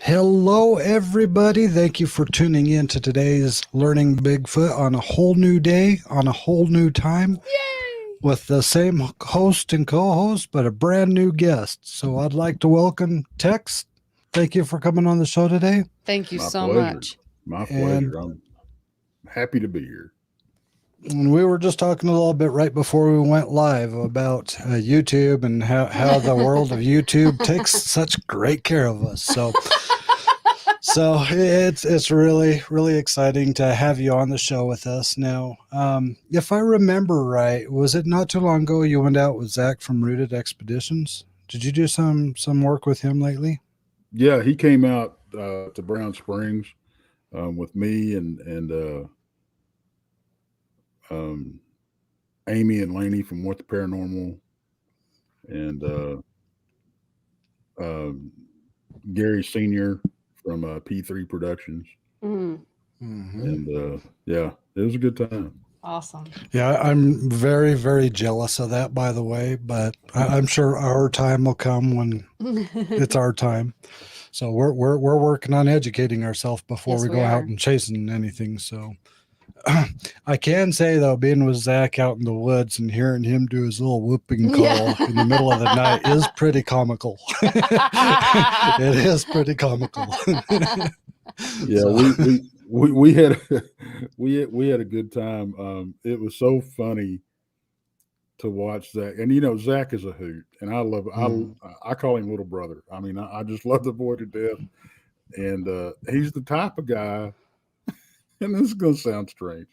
Hello, everybody. Thank you for tuning in to today's Learning Bigfoot on a whole new day, on a whole new time, Yay! with the same host and co-host, but a brand new guest. So I'd like to welcome Tex. Thank you for coming on the show today. Thank you My so pleasure. much. My And pleasure. I'm happy to be here. we were just talking a little bit right before we went live about YouTube and how the world of YouTube takes such great care of us. So it's really exciting to have you on the show with us now. If I remember right, was it not too long ago you went out with Zach from Rooted Expeditions? Did you do some work with him lately? Yeah, he came out to Brown Springs with me and um, Amy and Laney from What the Paranormal and um Gary Senior from P3 Productions. Mm, Hmm. And yeah, it was a good time. awesome. Yeah, I'm very jealous of that, by the way. But I'm sure our time will come when it's our time. So we're working on educating ourselves before Yes, we we go out are. and chasing anything. So I can say though, being with Zach out in the woods and hearing him do his little whooping call in the middle of the night is pretty comical. It is pretty comical. Yeah, So we had we had a good time. It was so funny to watch Zach, and Zach is a hoot, and I love mm, I call him little brother. I mean, I just love the boy to death, and he's the type of guy, and this is gonna sound strange.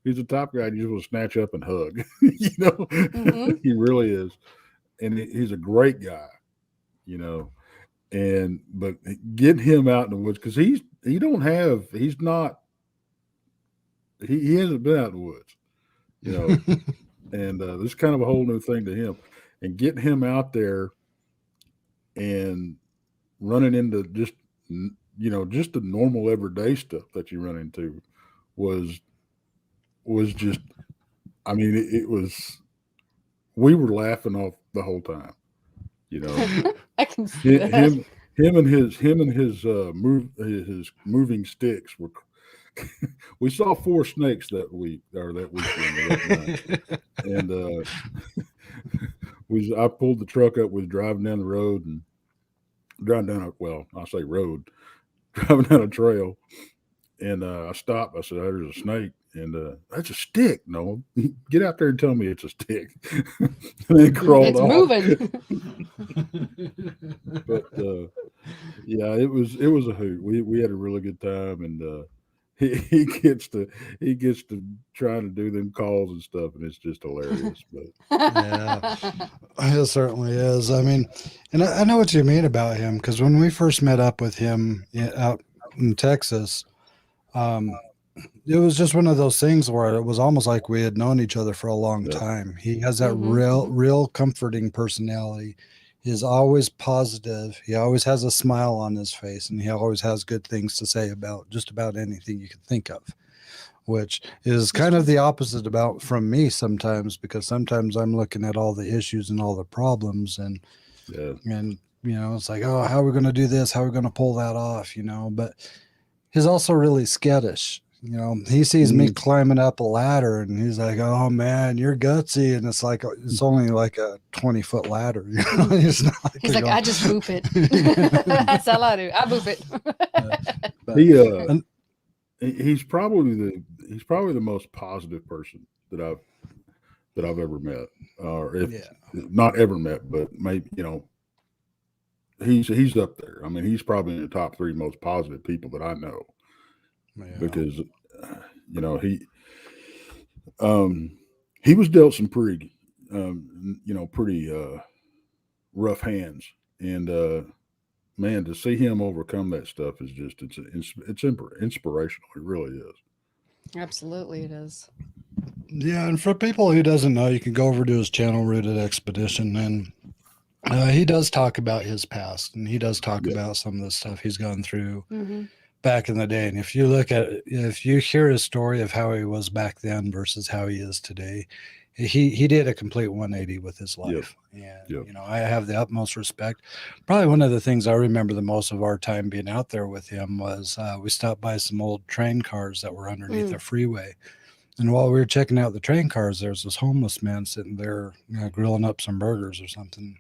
He's the type of guy you just want to snatch up and hug. hmm He really is, and he's a great guy. You know, and but get him out in the woods because he's not he hasn't been out in the woods. You know, and this is kind of a whole new thing to him, and getting him out there and running into just the normal everyday stuff that you run into was just, I mean, it was, we were laughing off the whole time. you know I can see Hi- that. him and his moving sticks were we saw four snakes that weekend or that night. And I pulled the truck up, was driving down the road and driving down I say road, driving down a trail. And I stopped. I said, "Oh, there's a snake." And that's a stick. No, get out there and tell me it's a stick. And then crawled It's off. moving. But yeah, it was a hoot. We had a really good time, and he gets to trying to do them calls and stuff, and it's just hilarious. But yeah, it certainly is. I mean, and I know what you mean about him because when we first met up with him out in Texas, um, it was just one of those things where it was almost like we had known each other for a long yeah, time. He has that hmm real comforting personality. He's always positive. He always has a smile on his face, and he always has good things to say about just about anything you can think of, which is That's kind of true. the opposite about from me sometimes because sometimes I'm looking at all the issues and all the problems yeah, and it's like, oh, how are we going to do this? How are we going to pull that off? But he's also really skittish. He sees me Mhm. climbing up a ladder and he's like, oh man, you're gutsy. And it's like, it's only like a 20-foot ladder. He's not like He's you're like, going, I just boop it. That's all I do. I boop but, he and, he's probably the most positive person that I've ever met, or if yeah, not ever met, but maybe he's up there. I mean, he's probably in the top three most positive people that I know yeah. because you know he um he was dealt some pretty rough hands, and man, to see him overcome that stuff is just inspirational. It really is. Absolutely, it is. Yeah, and for people who doesn't know, you can go over to his channel, Rooted Expedition, and he does talk about his past, and he does talk Yeah, about some of the stuff he's gone through hmm back in the day. And if you hear his story of how he was back then versus how he is today, he did a complete 180 with his Yep. life. And, Yep. you know, I have the utmost respect. Probably one of the things I remember the most of our time being out there with him was we stopped by some old train cars that were underneath the freeway. And while we were checking out the train cars, there was this homeless man sitting there, you know, grilling up some burgers or something.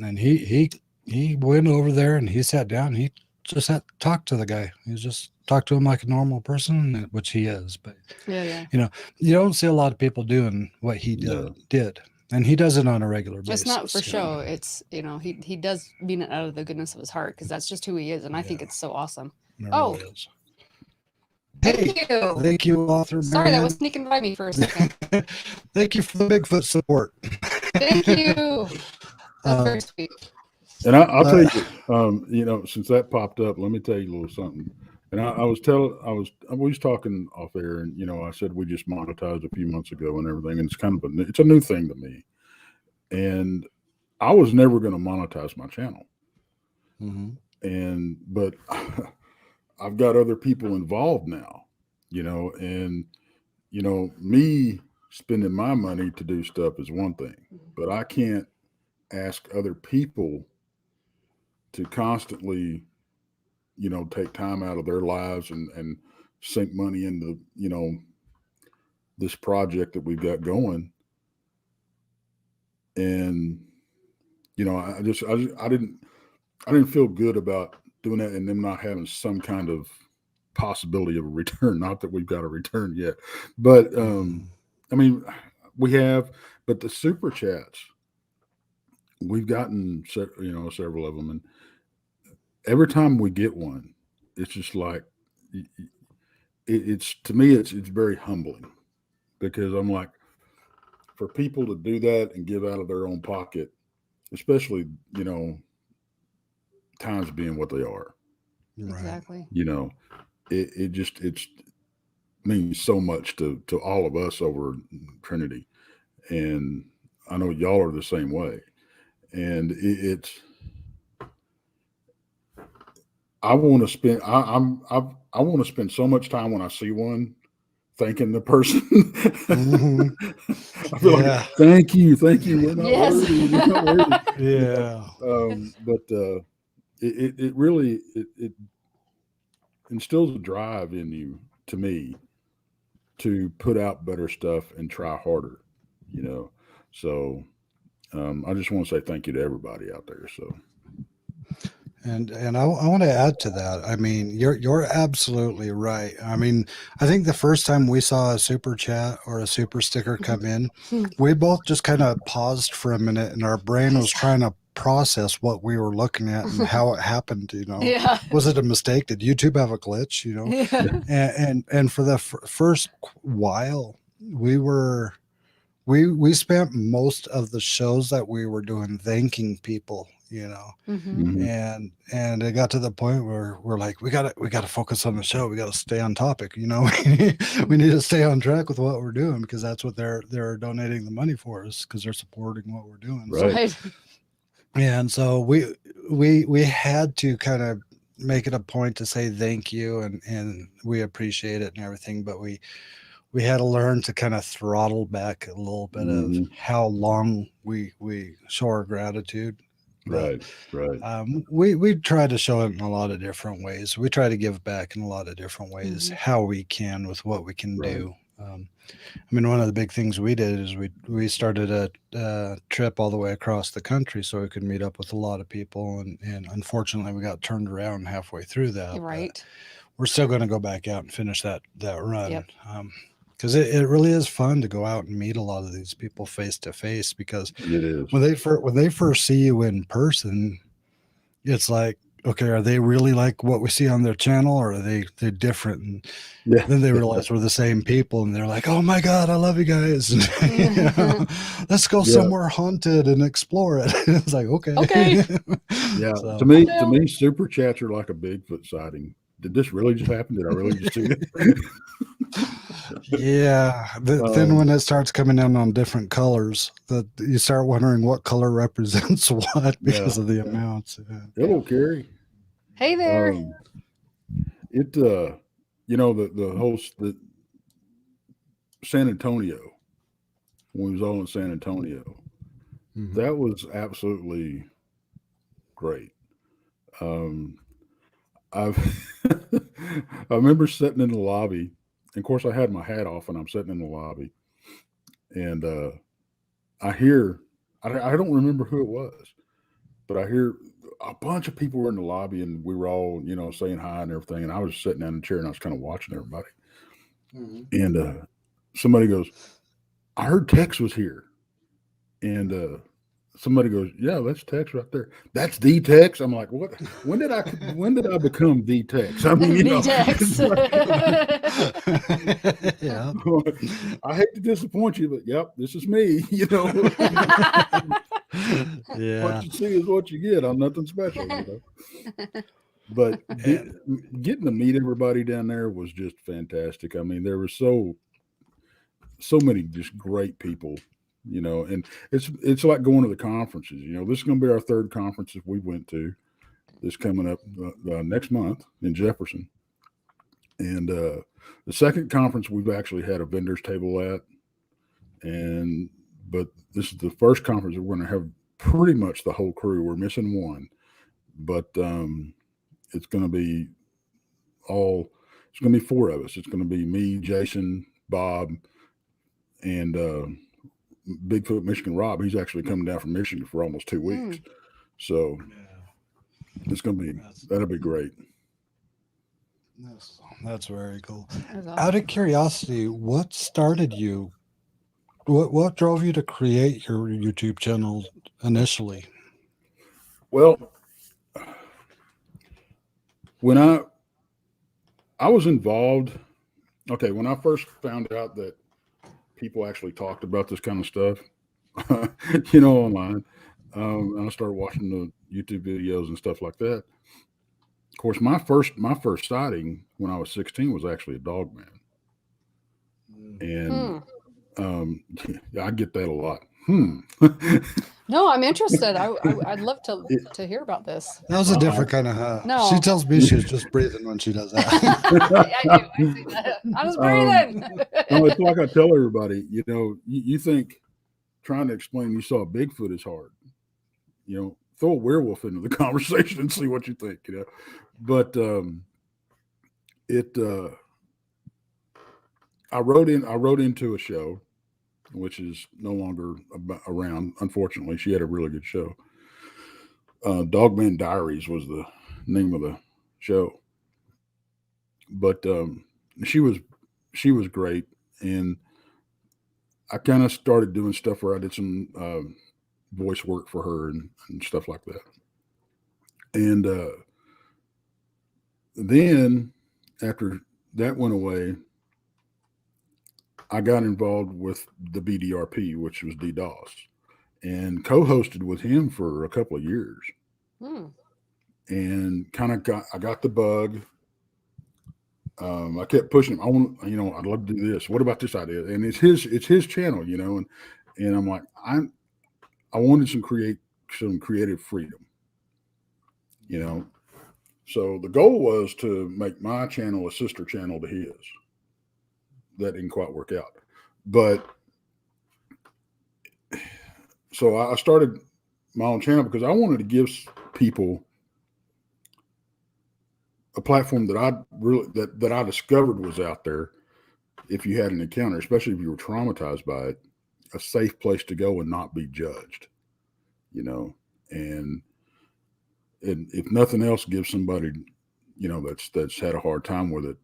And he went over there and he sat down. He just had talked to the guy. He just talked to him like a normal person, which he is. But Yeah. you know, you don't see a lot of people doing what he No. did, and he does it on a regular basis. It's not for so. show. It's, you know, he does mean it out of the goodness of his heart, because that's just who he is, and I think it's so awesome. It Oh. really is. Thank you. Thank you, author. Sorry, that Marianne. was sneaking by me for a second. Thank you for the Bigfoot support. Thank you. That's very sweet. And I'll tell you, you know, since that popped up, let me tell you a little something. And we was talking off air, and you know, I said we just monetized a few months ago and everything, and it's kind of it's a new thing to me. And I was never going to monetize my channel, but I've got other people involved now, you know, and you know, me spending my money to do stuff is one thing, but I can't ask other people to constantly, you know, take time out of their lives and sink money into, you know, this project that we've got going. And, you know, I didn't feel good about doing that and them not having some kind of possibility of a return. Not that we've got a return yet, but, I mean, we have, but the super chats, we've gotten, you know, several of them, and every time we get one, it's just like, it's to me, it's very humbling, because I'm like, for people to do that and give out of their own pocket, especially, you know, times being what they are, Exactly. you know, it means so much to all of us over Trinity, and I know y'all are the same way, and I want to spend I want to spend so much time when I see one thanking the person. I feel like, thank you. We're not worthy. We're not worthy. Yeah. But it really it instills a drive in you, to me, to put out better stuff and try harder, you know. So I just want to say thank you to everybody out there. So. And I want to add to that. I mean, you're absolutely right. I mean, I think the first time we saw a super chat or a super sticker come in, we both just kind of paused for a minute, and our brain was trying to process what we were looking at and how it happened. You know, was it a mistake? Did YouTube have a glitch? You know, and for the first while, we spent most of the shows that we were doing thanking people, you know, and it got to the point where we're like, we gotta focus on the show. We gotta stay on topic, you know. We need to stay on track with what we're doing, because that's what they're donating the money for us, because they're supporting what we're doing. Right. And so we had to kind of make it a point to say thank you, and we appreciate it and everything, but we had to learn to kind of throttle back a little bit of how long we show our gratitude. Right. We try to show it in a lot of different ways. We try to give back in a lot of different ways, how we can, with what we can do. I mean, one of the big things we did is we started a trip all the way across the country so we could meet up with a lot of people, and unfortunately we got turned around halfway through that. Right. We're still going to go back out and finish that run. Because it really is fun to go out and meet a lot of these people face to face, because it is. when they first see you in person, it's like, okay, are they really like what we see on their channel, or are they different? And then they realize we're the same people, and they're like, oh my God, I love you guys. You know, let's go somewhere haunted and explore it. It's like, okay. Yeah. So, to me, super chats are like a Bigfoot sighting. Did this really just happen? Did I really just see it? Yeah. Then when it starts coming in on different colors, that you start wondering what color represents what, because of the amounts. Hello, Carrie. Hey there. You know, the host, the San Antonio, when we was all in San Antonio. Mhm. That was absolutely great. Um, I've I remember sitting in the lobby. And of course, I had my hat off, and I'm sitting in the lobby, and I hear I don't remember who it was, but I hear a bunch of people were in the lobby, and we were all saying hi and everything. And I was sitting down in the chair, and I was kind of watching everybody. Mhm. And somebody goes, "I heard Tex was here," and somebody goes, "Yeah, that's Tex right there. That's the Tex." I'm like, "What? When did I become the Tex?" I mean, The Tex. Yeah. I hate to disappoint you, but yep, this is me. Yeah. What you see is what you get. I'm nothing special. But And getting to meet everybody down there was just fantastic. I mean, there were so many just great people, and it's like going to the conferences. This is going to be our third conference that we went to. This coming up next month in Jefferson, and the second conference we've actually had a vendors table at, and but this is the first conference that we're going to have pretty much the whole crew. We're missing one, but it's going to be all. It's going to be four of us. It's going to be me, Jason, Bob, and Bigfoot Michigan Rob. He's actually coming down from Michigan for almost 2 weeks. So it's going to be, that'll be great. that's very cool. That's Out awesome. of curiosity, what started you? What drove you to create your YouTube channel initially? Well, when I was involved, okay, when I first found out that people actually talked about this kind of stuff, online, and I started watching the YouTube videos and stuff like that. Of course, my first sighting when I was 16 was actually a dog man, and I get that a lot. No, I'm interested. I'd love to hear about this. That was a different kind of. No. She tells me she's just breathing when she does that. I do. I see that. I was breathing. No, it's like I tell everybody, you think trying to explain you saw a Bigfoot is hard. Throw a werewolf into the conversation and see what you think. But it. I wrote into a show, which is no longer around. Unfortunately, she had a really good show. Dogman Diaries was the name of the show, but she was great, and I kind of started doing stuff where I did some voice work for her and stuff like that. And then after that went away, I got involved with the BDRP, which was DDoS, and co-hosted with him for a couple of years. And I got the bug. I kept pushing him. I'd love to do this. What about this idea? And it's his channel, and I'm like, I wanted some creative freedom, So the goal was to make my channel a sister channel to his. That didn't quite work out, but so I started my own channel because I wanted to give people a platform that I discovered was out there. If you had an encounter, especially if you were traumatized by it, a safe place to go and not be judged, and if nothing else, give somebody, that's had a hard time with it,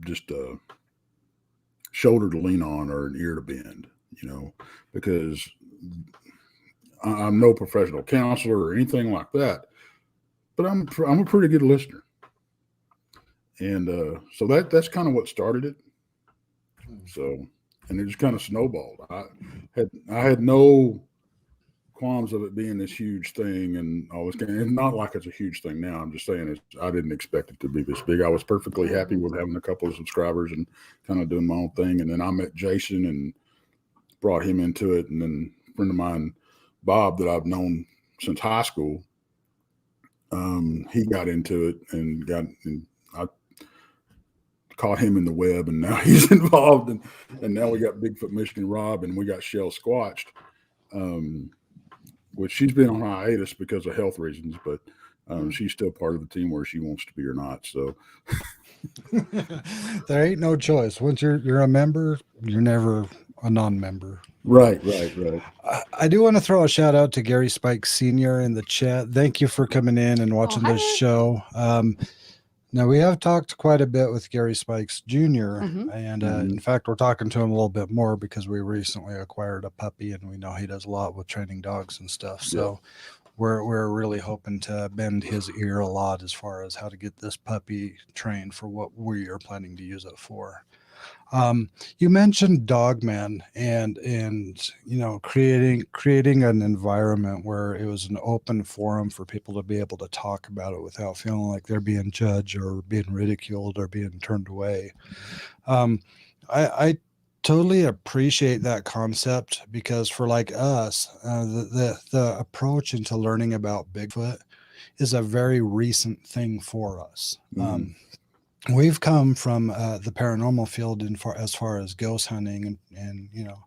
just a shoulder to lean on or an ear to bend, because I'm no professional counselor or anything like that, but I'm a pretty good listener. And so that's kind of what started it. So, and it just kind of snowballed. I had no qualms of it being this huge thing and all this kind of, it's not like it's a huge thing now. I'm just saying I didn't expect it to be this big. I was perfectly happy with having a couple of subscribers and kind of doing my own thing. And then I met Jason and brought him into it. And then a friend of mine, Bob, that I've known since high school, he got into it and caught him in the web, and now he's involved. And now we got Bigfoot Michigan Rob, and we got Shell Squatched, which she's been on hiatus because of health reasons, but she's still part of the team whether she wants to be or not. So there ain't no choice. Once you're a member, you're never a non-member. Right. I do want to throw a shout out to Gary Spike Sr. in the chat. Thank you for coming in and watching this show. Now, we have talked quite a bit with Gary Spikes Jr., and in fact, we're talking to him a little bit more because we recently acquired a puppy, and we know he does a lot with training dogs and stuff. So we're really hoping to bend his ear a lot as far as how to get this puppy trained for what we are planning to use it for. You mentioned Dogman and you know, creating an environment where it was an open forum for people to be able to talk about it without feeling like they're being judged or being ridiculed or being turned away. I totally appreciate that concept because for like us, the approach into learning about Bigfoot is a very recent thing for us. We've come from the paranormal field as far as ghost hunting and you know,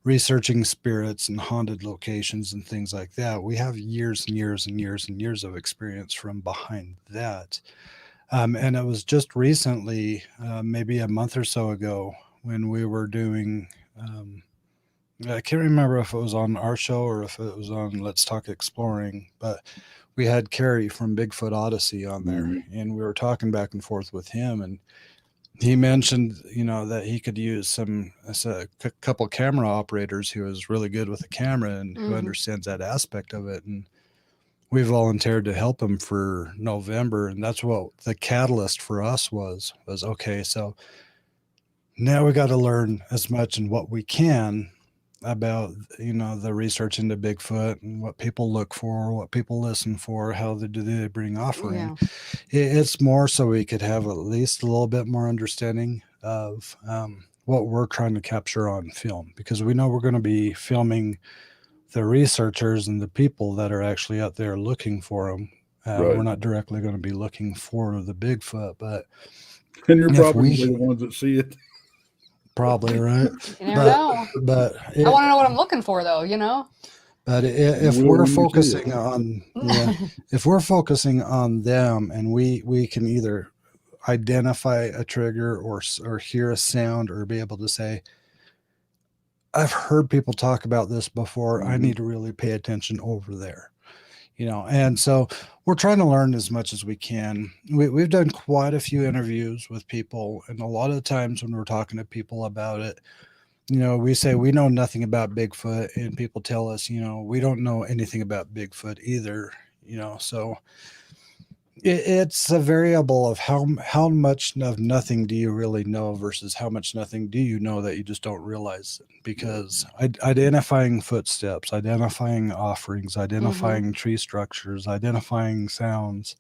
researching spirits and haunted locations and things like that. We have years and years and years and years of experience from behind that. And it was just recently, maybe a month or so ago, when we were doing, I can't remember if it was on our show or if it was on Let's Talk Exploring, but we had Carrie from Bigfoot Odyssey on there, and we were talking back and forth with him, and he mentioned, you know, that he could use a couple camera operators who is really good with a camera and who understands that aspect of it. And we volunteered to help him for November. And that's what the catalyst for us was okay, so now we got to learn as much and what we can about, you know, the research into Bigfoot and what people look for, what people listen for, how do they bring offering. It's more so we could have at least a little bit more understanding of what we're trying to capture on film, because we know we're going to be filming the researchers and the people that are actually out there looking for them. We're not directly going to be looking for the Bigfoot, but and you're probably the ones that see it. Probably, right? You never know. But I want to know what I'm looking for, though. You know. But if we're focusing on if we're focusing on them, and we can either identify a trigger or hear a sound or be able to say, I've heard people talk about this before. I need to really pay attention over there. You know, and so we're trying to learn as much as we can. We've done quite a few interviews with people, and a lot of the times when we're talking to people about it, you know, we say we know nothing about Bigfoot, and people tell us, you know, we don't know anything about Bigfoot either. You know, so it's a variable of how much of nothing do you really know versus how much nothing do you know that you just don't realize. Because identifying footsteps, identifying offerings, identifying tree structures, identifying sounds,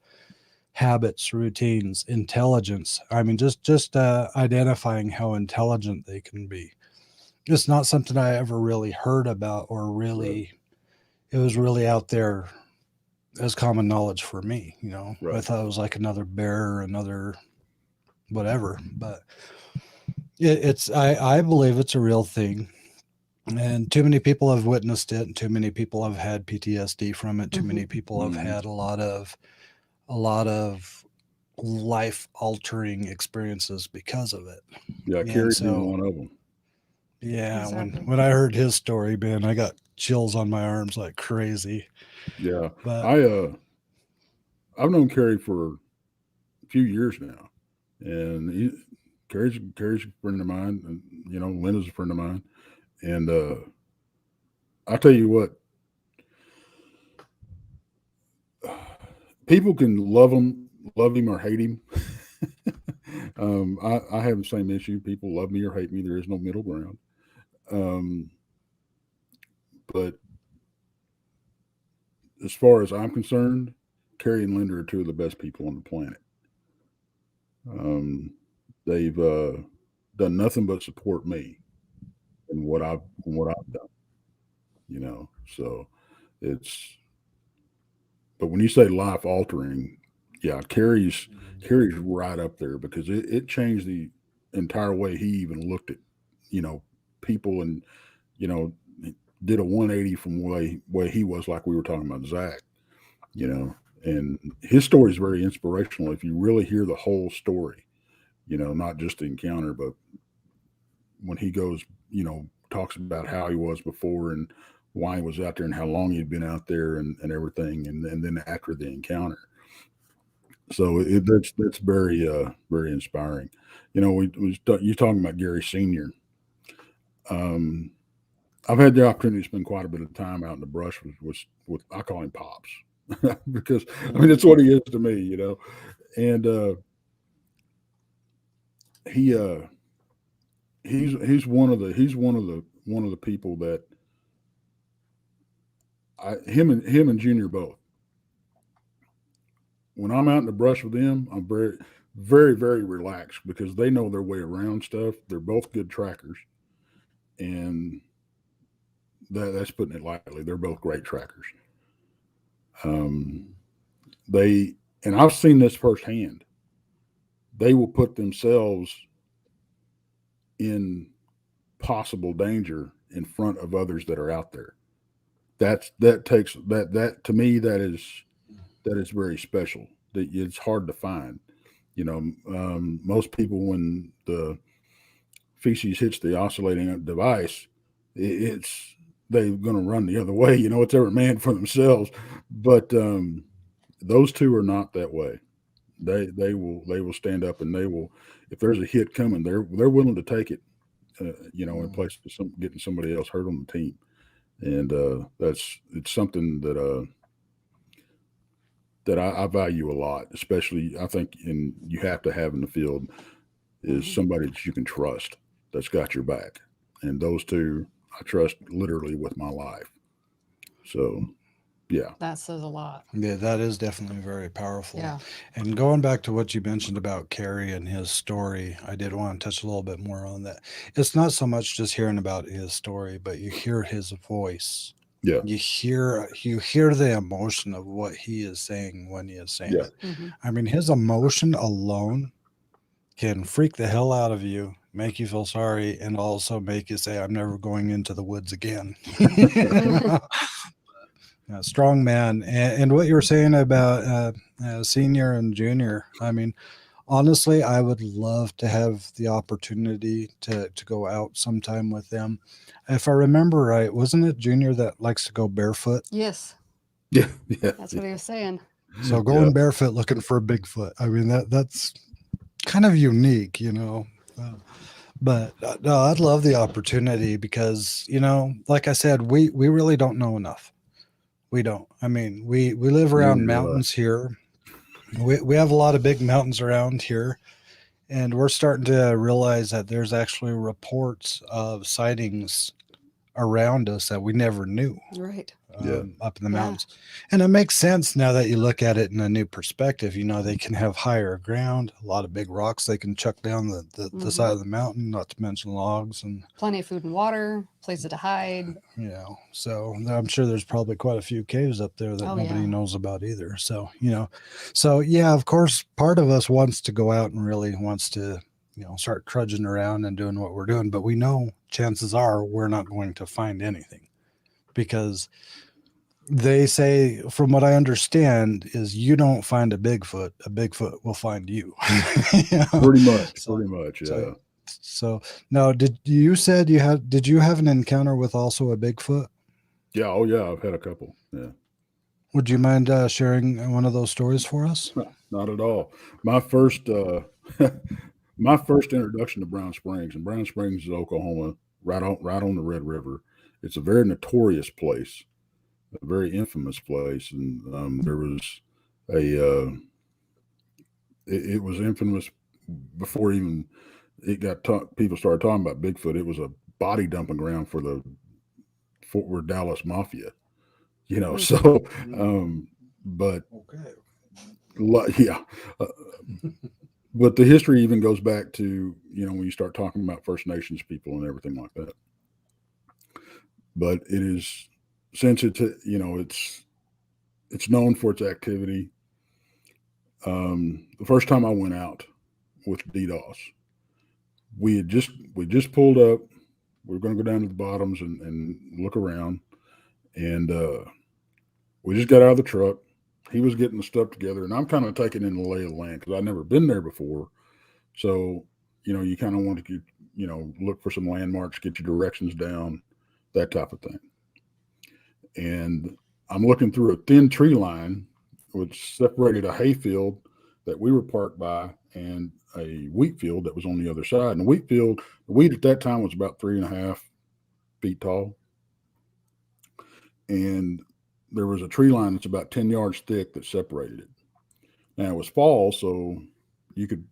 habits, routines, intelligence. I mean, just identifying how intelligent they can be. It's not something I ever really heard about or really, it was really out there as common knowledge for me, you know. I thought it was like another bear or another whatever, but I believe it's a real thing, and too many people have witnessed it, and too many people have had PTSD from it. Too many people have had a lot of life altering experiences because of it. Yeah, Carrie's one of them. Yeah, when I heard his story, man, I got chills on my arms like crazy. Yeah, but I've known Carrie for a few years now, and Carrie's a friend of mine, and you know, Linda's a friend of mine, and I'll tell you what, people can love him or hate him. I have the same issue. People love me or hate me. There is no middle ground. But as far as I'm concerned, Carrie and Linda are two of the best people on the planet. They've done nothing but support me in what I've done. You know, so it's. But when you say life altering, yeah, Carrie's right up there because it changed the entire way he even looked at, you know, people, and you know, did a 180 from way he was, like we were talking about Zach, you know, and his story is very inspirational if you really hear the whole story, you know, not just the encounter, but when he goes, you know, talks about how he was before and why he was out there and how long he'd been out there and everything, and then after the encounter. So that's very very inspiring. You know, you talking about Gary Senior. Um, I've had the opportunity to spend quite a bit of time out in the brush with I call him Pops because I mean it's what he is to me, you know. And he he's one of the people that him and Junior both. When I'm out in the brush with them, I'm very relaxed because they know their way around stuff. They're both good trackers, and that's putting it lightly. They're both great trackers. Um, they and I've seen this firsthand. They will put themselves in possible danger in front of others that are out there. That takes that to me that is very special. That it's hard to find. You know, most people when the feces hits the oscillating device, it's they're going to run the other way. You know, it's every man for themselves. But those two are not that way. They will stand up and they will, if there's a hit coming, they're willing to take it. You know, in place of getting somebody else hurt on the team, and it's something that I value a lot. Especially, I think, you have to have in the field is somebody that you can trust that's got your back, and those two I trust literally with my life. So, yeah, That says a lot. Yeah, that is definitely very powerful. Yeah. And going back to what you mentioned about Carrie and his story, I did want to touch a little bit more on that. It's not so much just hearing about his story, but you hear his voice. yeah, You hear the emotion of what he is saying when he is saying yeah. it. Hmm. I mean, his emotion alone can freak the hell out of you, make you feel sorry, and also make you say, "I'm never going into the woods again." Strong man. And what you were saying about senior and junior, I mean, honestly, I would love to have the opportunity to go out sometime with them. If I remember right, wasn't it junior that likes to go barefoot? Yes, Yeah, yeah, that's what he was saying. So yeah, going barefoot looking for a Bigfoot. I mean, that's kind of unique, you know. Uh, but no, I'd love the opportunity because, you know, like I said, we really don't know enough. We don't. I mean, we live neither around do I. mountains here. We have a lot of big mountains around here, and we're starting to realize that there's actually reports of sightings around us that we never knew Right. Yeah, up in the Yeah. mountains. And it makes sense now that you look at it in a new perspective. You know, they can have higher ground, a lot of big rocks they can chuck down the Hmm. side of the mountain, not to mention logs and, Plenty of food and water, places to hide. you know, so I'm sure there's probably quite a few caves up there that Oh, nobody yeah. knows about either. So, you know, so yeah, of course, part of us wants to go out and really wants to, you know, start trudging around and doing what we're doing, but we know chances are we're not going to find anything because they say, from what I understand, is you don't find a Bigfoot will find you. You know? pretty much, So, pretty much. so, Yeah, so now, did you have an encounter with also a Bigfoot? yeah. Oh, yeah. I've had a couple. Yeah, Would you mind sharing one of those stories for us? not at all. My first, my first introduction to Brown Springs, and Brown Springs is Oklahoma, right on the Red River. It's a very notorious place, a very infamous place, and there was it was infamous before even people started talking about Bigfoot. It was a body dumping ground for the Fort Worth Dallas Mafia, you know. Mm. So, but Okay. yeah, uh, but the history even goes back to, you know, when you start talking about First Nations people and everything like that. But it is, since it's, you know, it's known for its activity. The first time I went out with DDoS, we just pulled up. We were going to go down to the bottoms and look around, and we just got out of the truck. He was getting the stuff together, and I'm kind of taking in the lay of the land because I'd never been there before. So, you kind of want to, look for some landmarks, get your directions down, that type of thing. And I'm looking through a thin tree line, which separated a hayfield that we were parked by and a wheat field that was on the other side. And the wheat at that time was about 3.5 feet tall. And there was a tree line that's about 10 yards thick that separated it. Now it was fall, so you could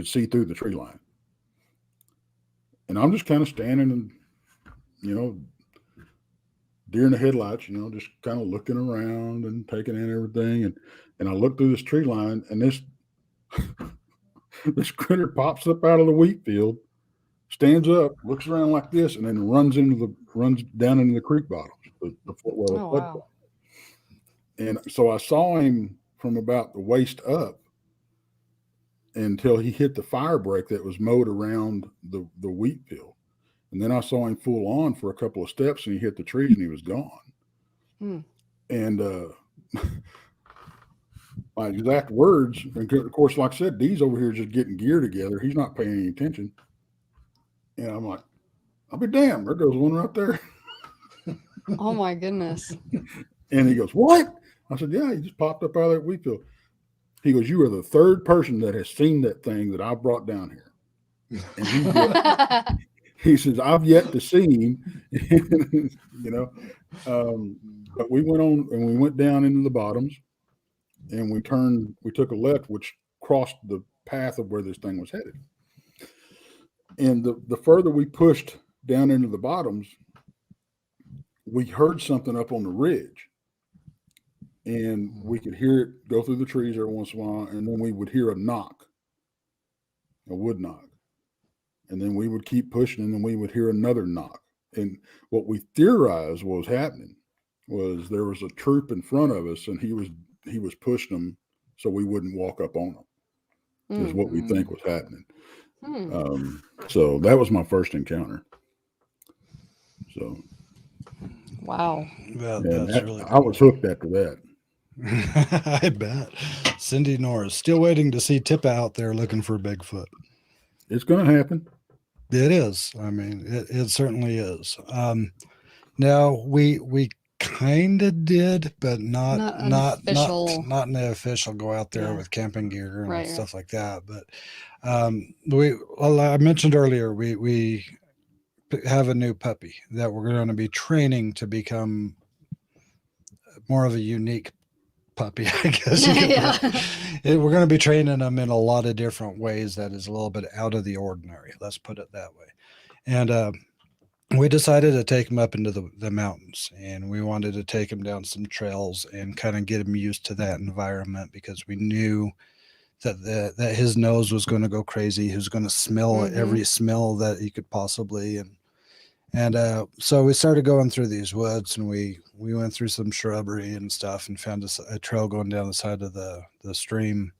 see through the tree line. And I'm just kind of standing and, deer in the headlights, just kind of looking around and taking in everything. And I look through this tree line, and this critter pops up out of the wheat field, stands up, looks around like this, and then runs down into the creek bottoms, the flood bottom. And so I saw him from about the waist up until he hit the fire break that was mowed around the wheat field. And then I saw him full on for a couple of steps, and he hit the trees and he was gone. And my exact words, and of course, like I said, Dee's over here just getting gear together. He's not paying any attention. And I'm like, I'll be damned, there goes one right there. Oh my goodness. And he goes, what? I said, yeah, he just popped up out of that wheat field. He goes, you are the third person that has seen that thing that I brought down here. And he says, I've yet to see him, but we went on and we went down into the bottoms, and we took a left, which crossed the path of where this thing was headed. And the further we pushed down into the bottoms, we heard something up on the ridge, and we could hear it go through the trees every once in a while. And then we would hear a wood knock. And then we would keep pushing, and then we would hear another knock. And what we theorized was happening was there was a troop in front of us, and he was pushing them so we wouldn't walk up on them. Is what we think was happening. So that was my first encounter. So, wow. I was hooked after that. I bet. Cindy Norris still waiting to see Tippa out there looking for Bigfoot. It's going to happen. It is. I mean, it certainly is. Now we kind of did, but not in the official go out there with camping gear and stuff like that. But I mentioned earlier, we have a new puppy that we're going to be training to become more of a unique puppy, I guess. We're going to be training them in a lot of different ways that is a little bit out of the ordinary. Let's put it that way. And we decided to take him up into the mountains, and we wanted to take him down some trails and kind of get him used to that environment, because we knew that his nose was going to go crazy. He was going to smell every smell that he could possibly. And so we started going through these woods, and we went through some shrubbery and stuff and found a trail going down the side of the stream.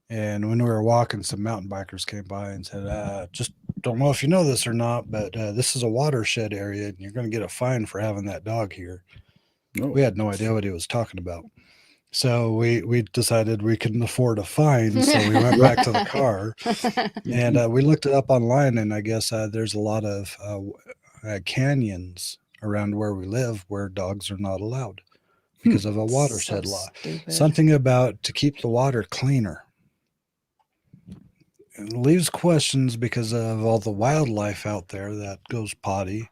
And when we were walking, some mountain bikers came by and said, just don't know if you know this or not, but this is a watershed area, and you're going to get a fine for having that dog here. Oh. We had no idea what he was talking about. So we decided we couldn't afford a fine, so we went back to the car, and we looked it up online, and I guess there's a lot of canyons around where we live where dogs are not allowed because of a watershed law. Stupid. Something about to keep the water cleaner. It leaves questions because of all the wildlife out there that goes potty,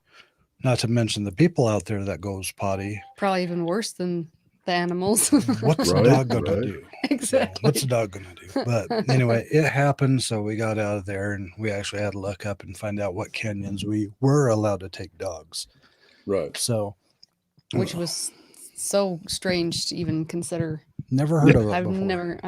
not to mention the people out there that goes potty. Probably even worse than the animals. What's the dog going to do? Exactly. What's the dog going to do? But anyway, it happened. So we got out of there, and we actually had to look up and find out what canyons we were allowed to take dogs. Right. So, which was so strange to even consider. Never heard of it I've before. never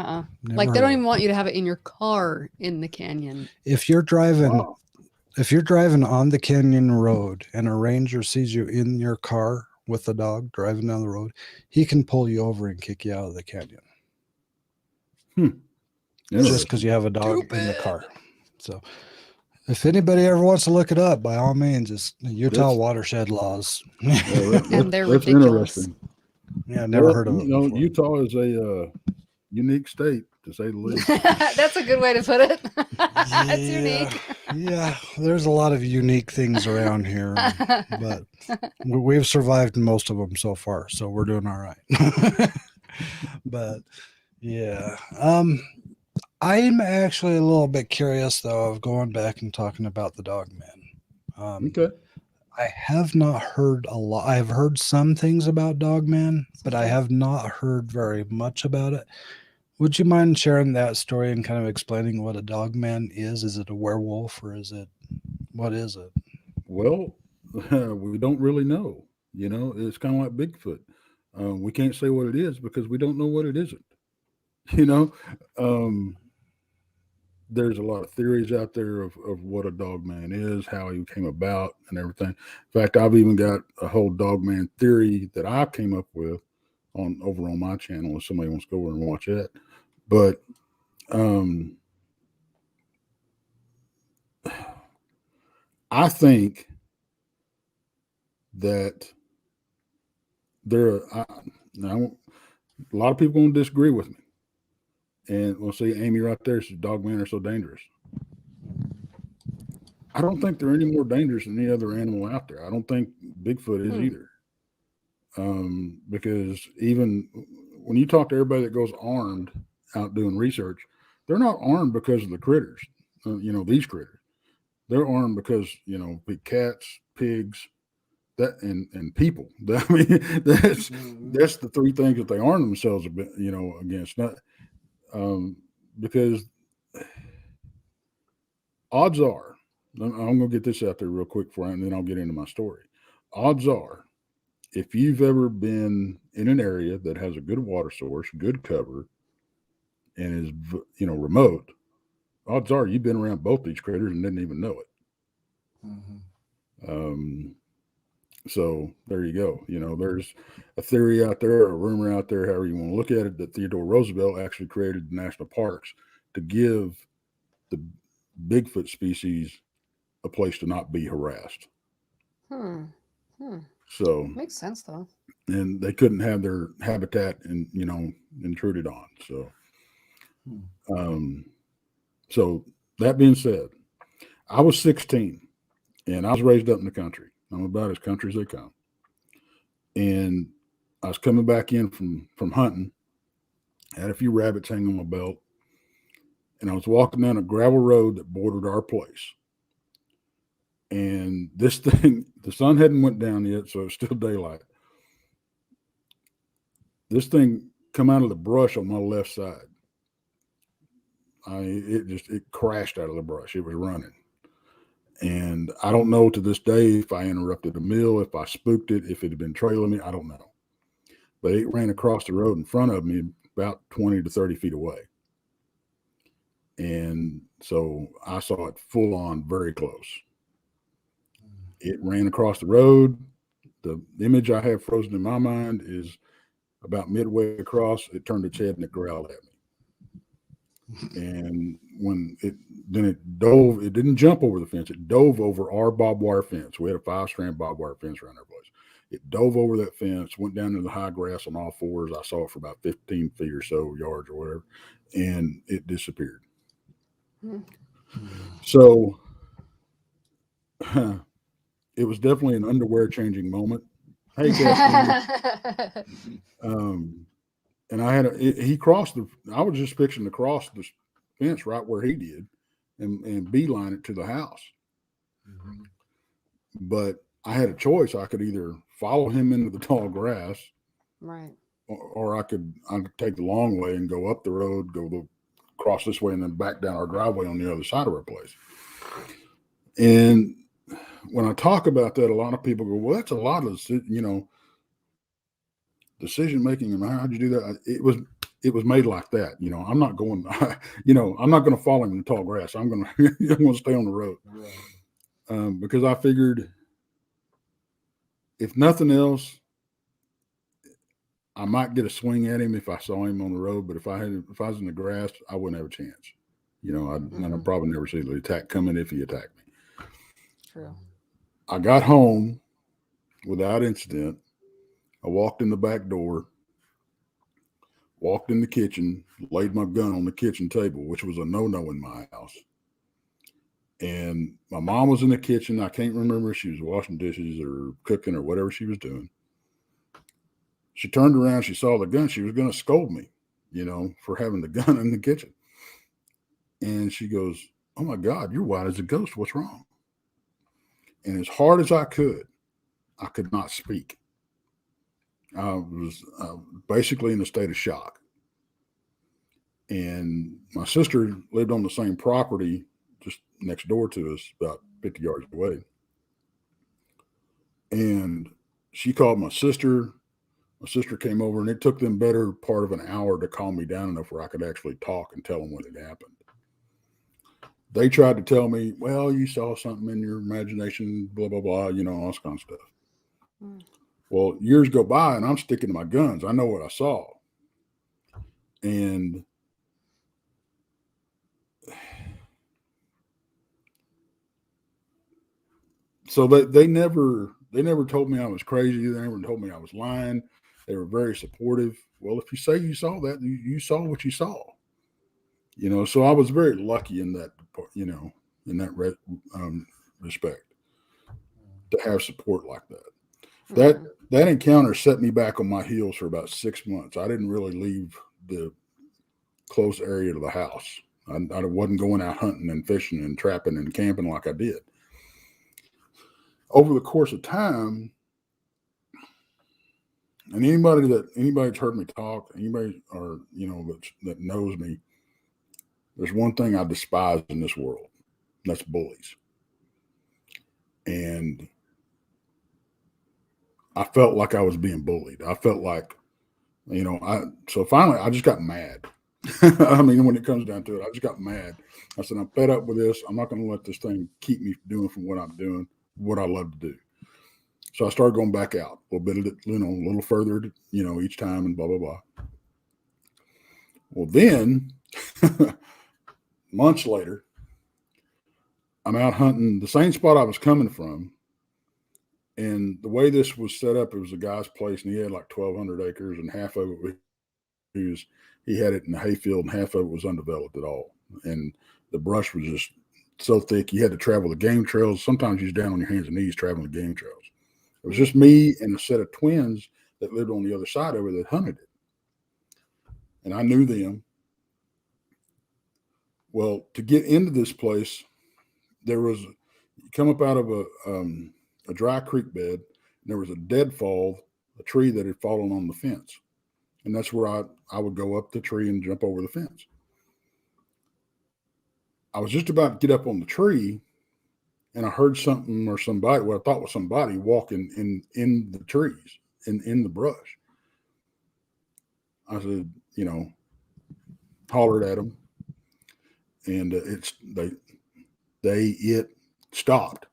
like they don't even want you to have it in your car in the canyon. If you're driving on the canyon road and a ranger sees you in your car with the dog driving down the road, he can pull you over and kick you out of the canyon. just Interesting. because you have a dog in the car. So if anybody ever wants to look it up, by all means, it's Utah That's- watershed laws. And they're that's ridiculous. interesting. Yeah, I've never heard of it before. Utah is a unique state, to say the least. That's a good way to put it. That's unique. Yeah, there's a lot of unique things around here, but we've survived most of them so far, so we're doing all right. But yeah, I'm actually a little bit curious though of going back and talking about the Dogman. Okay. I have not heard a lot. I've heard some things about Dogman, but I have not heard very much about it. Would you mind sharing that story and kind of explaining what a Dogman is? Is it a werewolf or what is it? Well, we don't really know. It's kind of like Bigfoot. We can't say what it is because we don't know what it isn't. There's a lot of theories out there of what a Dogman is, how he came about, and everything. In fact, I've even got a whole Dogman theory that I came up with over on my channel. If somebody wants to go over and watch that, but I think that now a lot of people going to disagree with me. And we'll see Amy right there. Says Dogmen are so dangerous. I don't think they're any more dangerous than any other animal out there. I don't think Bigfoot is either. Because even when you talk to everybody that goes armed out doing research, they're not armed because of the critters, these critters. They're armed because, big cats, pigs, and people. I mean, that's the three things that they arm themselves against. Not, because odds are, I'm going to get this out there real quick for you, and then I'll get into my story. Odds are, if you've ever been in an area that has a good water source, good cover, and is, remote, odds are you've been around both these critters and didn't even know it. Mm-hmm. So there you go. There's a theory out there, a rumor out there, however you want to look at it, that Theodore Roosevelt actually created the national parks to give the Bigfoot species a place to not be harassed. So makes sense though. And they couldn't have their habitat intruded on. So, so that being said, I was 16 and I was raised up in the country. I'm about as country as they come. And I was coming back in from hunting. I had a few rabbits hanging on my belt. And I was walking down a gravel road that bordered our place. And this thing, the sun hadn't went down yet, so it was still daylight. This thing come out of the brush on my left side. It crashed out of the brush. It was running. And I don't know to this day if I interrupted a meal, if I spooked it, if it had been trailing me, I don't know. But it ran across the road in front of me about 20 to 30 feet away. And so I saw it full on, very close. It ran across the road. The image I have frozen in my mind is about midway across, it turned its head and it growled at me. And when it dove, it didn't jump over the fence. It dove over our barbed wire fence. We had a 5-strand barbed wire fence around our place. It dove over that fence, went down into the high grass on all fours. I saw it for about 15 feet or so, yards or whatever, and it disappeared. So it was definitely an underwear changing moment. Hey, and I had he crossed I was just fixing to cross the fence right where he did and beeline it to the house. Mm-hmm. But I had a choice. I could either follow him into the tall grass, right, or I could take the long way and go up the road, cross this way, and then back down our driveway on the other side of our place. And when I talk about that, a lot of people go, well, that's a lot of, decision making. And how'd you do that? It was made like that. I'm not going, I'm not going to follow him in the tall grass. I'm going to stay on the road. Right. Because I figured if nothing else, I might get a swing at him if I saw him on the road, but if I was in the grass, I wouldn't have a chance. I'd probably never see the attack coming if he attacked me. True. I got home without incident. I walked in the back door, walked in the kitchen, laid my gun on the kitchen table, which was a no-no in my house. And my mom was in the kitchen. I can't remember if she was washing dishes or cooking or whatever she was doing. She turned around, she saw the gun. She was going to scold me, for having the gun in the kitchen. And she goes, "Oh my God, you're white as a ghost. What's wrong?" And as hard as I could not speak. I was basically in a state of shock. And my sister lived on the same property just next door to us, about 50 yards away. And she called my sister. My sister came over, and it took them better part of an hour to calm me down enough where I could actually talk and tell them what had happened. They tried to tell me, "Well, you saw something in your imagination, blah, blah, blah, all this kind of stuff." Well, years go by, and I'm sticking to my guns. I know what I saw. And so they never told me I was crazy. They never told me I was lying. They were very supportive. Well, if you say you saw that, you saw what you saw. So I was very lucky in that, in that respect, to have support like that. That encounter set me back on my heels for about 6 months. I didn't really leave the close area of the house. I wasn't going out hunting and fishing and trapping and camping like I did. Over the course of time, and anybody that's heard me talk, anybody or that knows me, there's one thing I despise in this world. That's bullies. And I felt like I was being bullied. I felt like, so finally I just got mad. I mean, when it comes down to it, I just got mad. I said, I'm fed up with this. I'm not going to let this thing keep me doing from what I'm doing, what I love to do. So I started going back out a little bit, a little further, each time and blah, blah, blah. Well, then months later, I'm out hunting the same spot I was coming from. And the way this was set up, it was a guy's place, and he had like 1,200 acres, and half of it he had it in the hayfield, and half of it was undeveloped at all. And the brush was just so thick, you had to travel the game trails. Sometimes you was down on your hands and knees traveling the game trails. It was just me and a set of twins that lived on the other side over that hunted it. And I knew them. Well, to get into this place, you come up out of a dry creek bed, and there was a deadfall, a tree that had fallen on the fence. And that's where I would go up the tree and jump over the fence. I was just about to get up on the tree, and I heard something or somebody, what I thought was somebody, walking in the trees, in the brush. I said, hollered at them, and it stopped.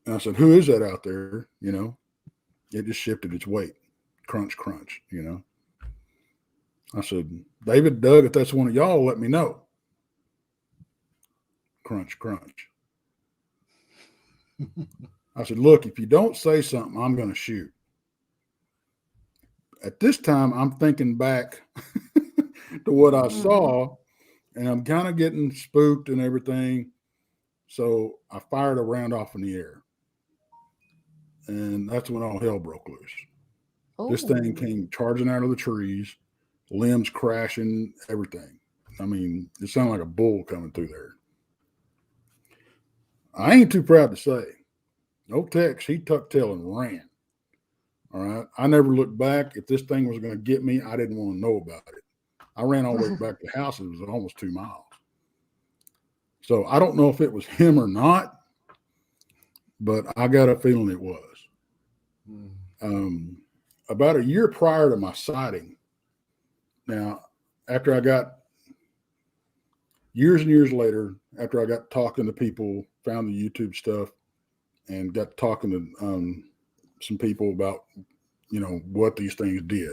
And I said, "Who is that out there?" It just shifted its weight. Crunch, crunch, I said, "David, Doug, if that's one of y'all, let me know." Crunch, crunch. I said, "Look, if you don't say something, I'm going to shoot." At this time, I'm thinking back to what I saw, and I'm kind of getting spooked and everything. So I fired a round off in the air. And that's when all hell broke loose. Oh. This thing came charging out of the trees, limbs crashing, everything. I mean, it sounded like a bull coming through there. I ain't too proud to say. No Tex, he tucked tail and ran. All right. I never looked back. If this thing was going to get me, I didn't want to know about it. I ran all the way back to the house. It was almost 2 miles. So I don't know if it was him or not, but I got a feeling it was. About a year prior to my sighting, now, after I got, years and years later, after I got talking to people, found the YouTube stuff, and got talking to some people about what these things did.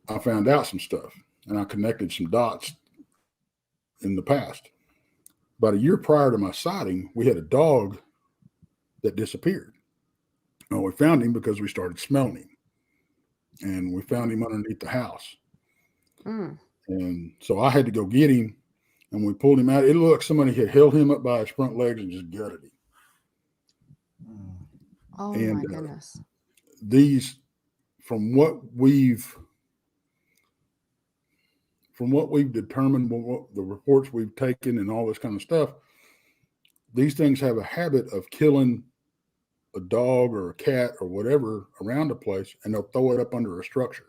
I found out some stuff, and I connected some dots in the past. About a year prior to my sighting, we had a dog that disappeared. Well, we found him because we started smelling him, and we found him underneath the house. And so I had to go get him, and we pulled him out. It looked like somebody had held him up by his front legs and just gutted him. Oh And my goodness. these, from what we've determined, what the reports we've taken and all this kind of stuff, these things have a habit of killing a dog or a cat or whatever around a place, and they'll throw it up under a structure.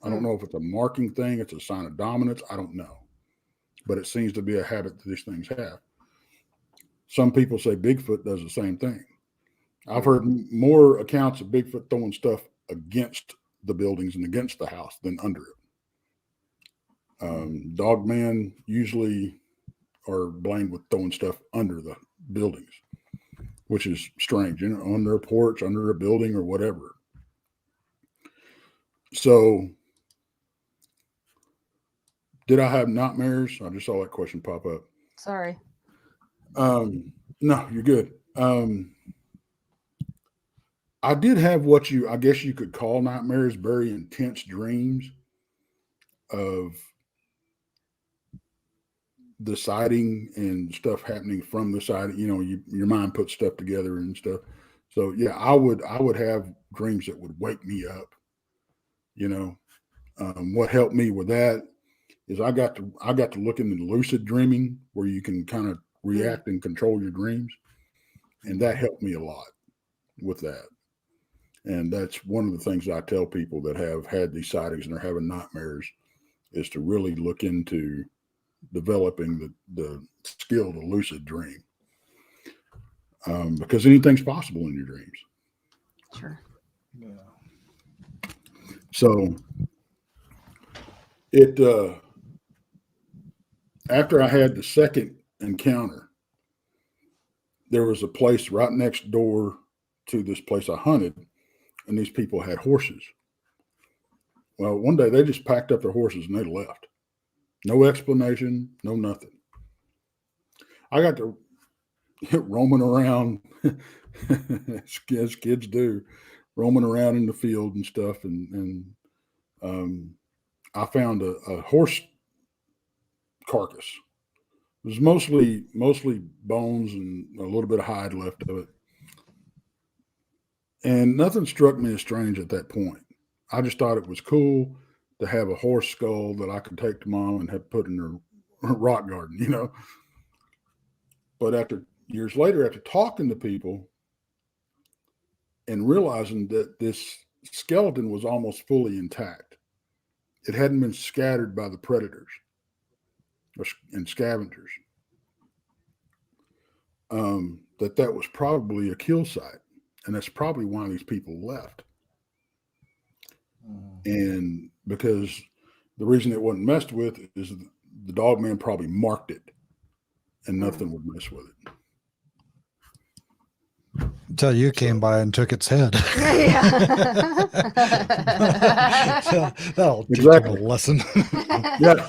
I don't know if it's a marking thing, it's a sign of dominance, I don't know. But it seems to be a habit that these things have. Some people say Bigfoot does the same thing. I've heard more accounts of Bigfoot throwing stuff against the buildings and against the house than under it. Dogmen usually are blamed with throwing stuff under the buildings, which is strange, under a porch, under a building, or whatever. So, did I have nightmares? I just saw that question pop up. Sorry. No, you're good. I did have what I guess you could call nightmares, very intense dreams of the sighting and stuff happening from the sighting. Your mind puts stuff together and stuff. So yeah, I would have dreams that would wake me up. What helped me with that is I got to look into lucid dreaming, where you can kind of react and control your dreams, and that helped me a lot with that. And that's one of the things I tell people that have had these sightings and are having nightmares, is to really look into developing the skill to lucid dream, because anything's possible in your dreams. Sure. Yeah. So after I had the second encounter, there was a place right next door to this place I hunted, and these people had horses. Well, one day they just packed up their horses and they left. No explanation, no nothing. I got to roaming around, as kids do, roaming around in the field and stuff, and I found a horse carcass. It was mostly bones and a little bit of hide left of it. And nothing struck me as strange at that point. I just thought it was cool to have a horse skull that I could take to Mom and have put in her rock garden, But years later, after talking to people and realizing that this skeleton was almost fully intact, it hadn't been scattered by the predators and scavengers, that was probably a kill site. And that's probably why these people left. And because the reason it wasn't messed with is the dog man probably marked it, and nothing would mess with it. Until you came by and took its head. That'll teach them a lesson. Yeah.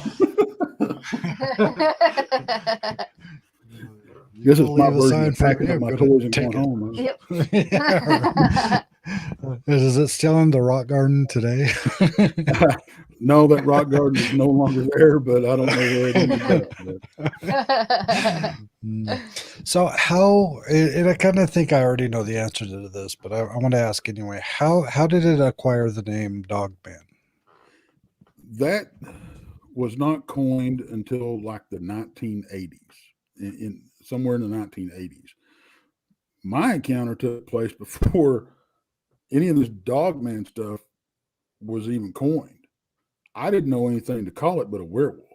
This is my version of packing up my toys and going home. Yep. Is it still in the rock garden today? No, that rock garden is no longer there, but I don't know where it is. So how, and I kind of think I already know the answer to this, but I want to ask anyway, how did it acquire the name Dogman? That was not coined until like the 1980s, in somewhere in the 1980s. My encounter took place before any of this Dogman stuff was even coined. I didn't know anything to call it but a werewolf.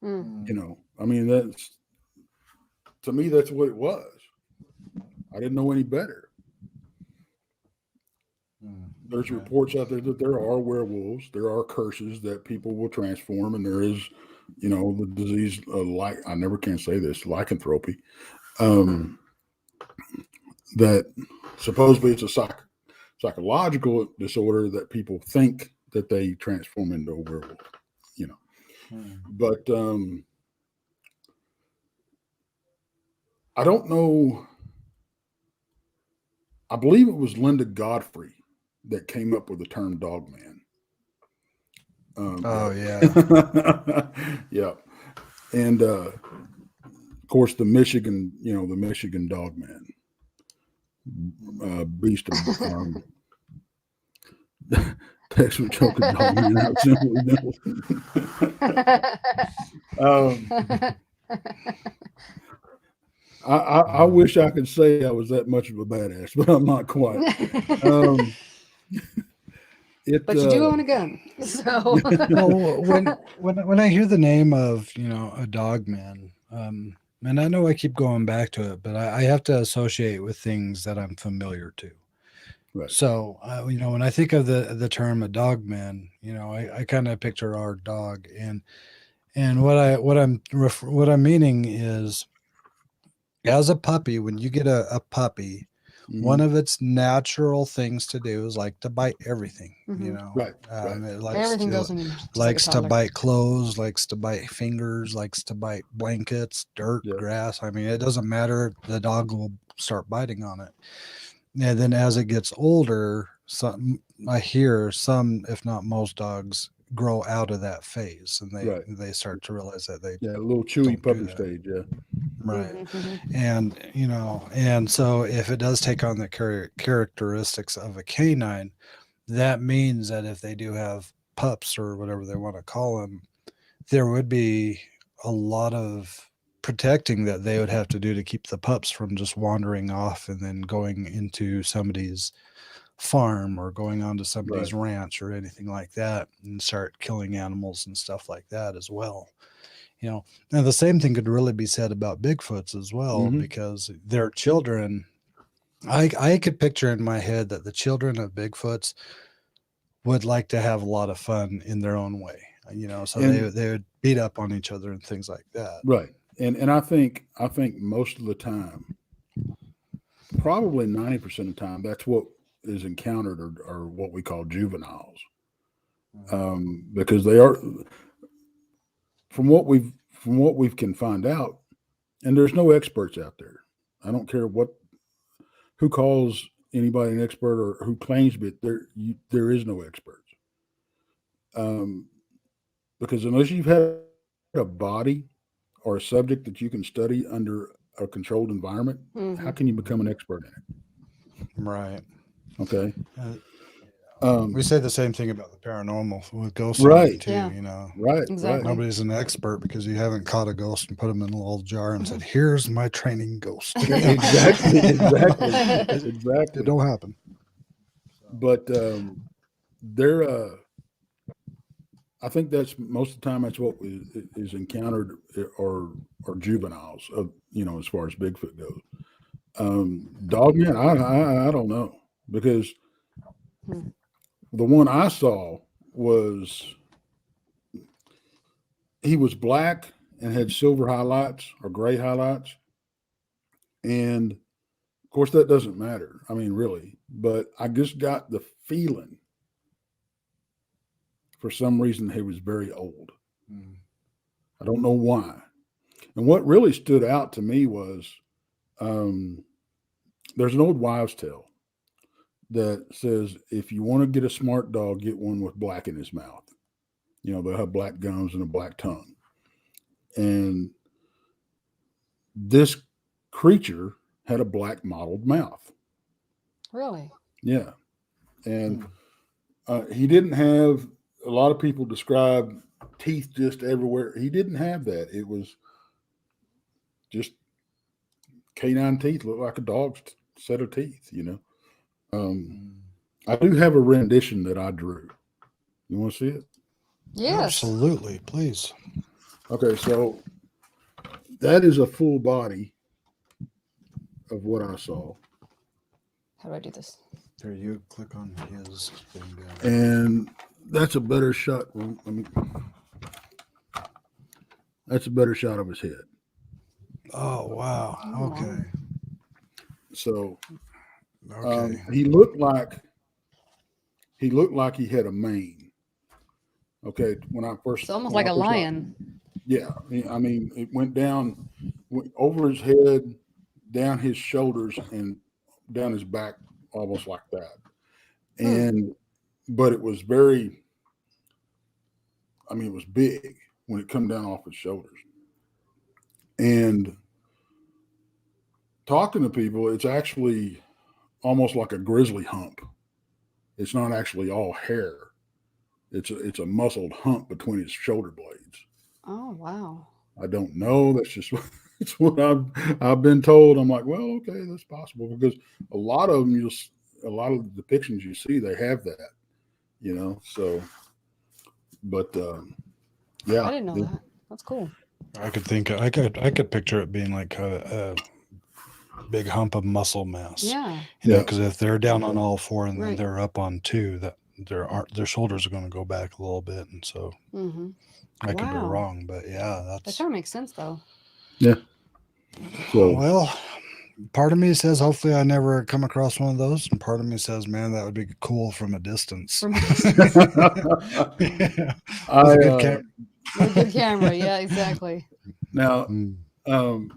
I mean, to me, that's what it was. I didn't know any better. There's reports out there that there are werewolves. There are curses that people will transform, and there is, the disease I never can say this, lycanthropy, that supposedly it's a psychological disorder that people think that they transform into a werewolf, you know. But I don't know. I believe it was Linda Godfrey that came up with the term dog man. Oh, yeah. Yeah. And of course, the Michigan dog man, beast of Texas choking dog man. How simple I wish I could say I was that much of a badass, but I'm not quite. But you do own a gun, so. Well, when I hear the name of a dog man, and I know I keep going back to it, but I have to associate with things that I'm familiar to. Right. So when I think of the term a dog man, I kind of picture our dog, and what I'm meaning is, as a puppy, when you get a puppy, one of its natural things to do is like to bite everything, Right. It likes Everything to, goes in your mouth. just likes like a to toddler. bite clothes, likes to bite fingers, likes to bite blankets, dirt, Yeah. grass. I mean, it doesn't matter. The dog will start biting on it. And then as it gets older, I hear some, if not most dogs, grow out of that phase, and they start to realize that they a little chewy don't do puppy that. stage. Yeah. Right. Mhm. And so if it does take on the characteristics of a canine, that means that if they do have pups or whatever they want to call them, there would be a lot of protecting that they would have to do to keep the pups from just wandering off and then going into somebody's farm or going onto somebody's ranch or anything like that and start killing animals and stuff like that as well. Now the same thing could really be said about Bigfoots as well, because their children, I could picture in my head that the children of Bigfoots would like to have a lot of fun in their own way, so they would beat up on each other and things like that. Right. And I think most of the time, probably 90% of the time, that's what is encountered or what we call juveniles. Because they are, from what we can find out, and there's no experts out there. I don't care who calls anybody an expert or who claims to be. There is no experts. Because unless you've had a body or a subject that you can study under a controlled environment, how can you become an expert in it? Right. Okay. We say the same thing about the paranormal with ghost Right. hunting too. Yeah. Right. Exactly. Nobody's an expert because you haven't caught a ghost and put them in a little jar and said, "Here's my training ghost." Exactly. It don't happen. But they're. I think that's most of the time that's what is encountered or juveniles of as far as Bigfoot goes. Dogman, I don't know, because the one I saw he was black and had silver highlights or gray highlights, and of course that doesn't matter. I mean, really, but I just got the feeling for some reason he was very old. I don't know why. And what really stood out to me was there's an old wives' tale that says if you want to get a smart dog, get one with black in his mouth. They'll have black gums and a black tongue. And this creature had a black mottled mouth. Really? Yeah. And he didn't have, a lot of people describe teeth just everywhere. He didn't have that. It was just canine teeth, looked like a dog's set of teeth, I do have a rendition that I drew. You want to see it? Yes. Absolutely, please. Okay, so that is a full body of what I saw. How do I do this? There, you click on his thing down. And that's a better shot. That's a better shot of his head. Oh, wow. Okay. So Okay. He looked like he had a mane. Okay, when I first, It's almost when like I a first saw- lion. yeah, I mean, it went over his head, down his shoulders, and down his back, almost like that. And but it was very, I mean, it was big when it come down off his shoulders. And talking to people, it's actually almost like a grizzly hump. It's not actually all hair. It's a muscled hump between his shoulder blades. Oh, wow. I don't know. That's just it's what I've been told. I'm like, well, okay, that's possible because a lot of them, a lot of the depictions you see, they have that, you know. So, but yeah, I didn't know that. That's cool. I could picture it being like a big hump of muscle mass. Yeah. You know, Yeah. because if they're down on all four and then Right. they're up on two, that their shoulders are going to go back a little bit, and so Mm-hmm. I could be Wow. wrong, but yeah, That that's kind of makes sense, though. yeah. So well. Part of me says hopefully I never come across one of those, and part of me says, man, that would be cool from a distance. From Yeah. I With a good camera. with a good camera. Yeah, exactly. now Mm.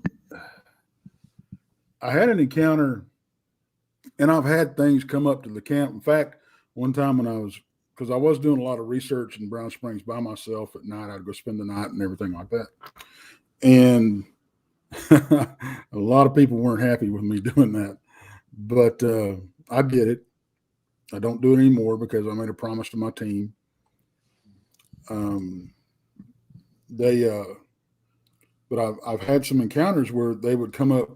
I had an encounter, and I've had things come up to the camp. In fact, one time when because I was doing a lot of research in Brown Springs by myself at night, I'd go spend the night and everything like that. And a lot of people weren't happy with me doing that, but I did it. I don't do it anymore because I made a promise to my team. But I've had some encounters where they would come up.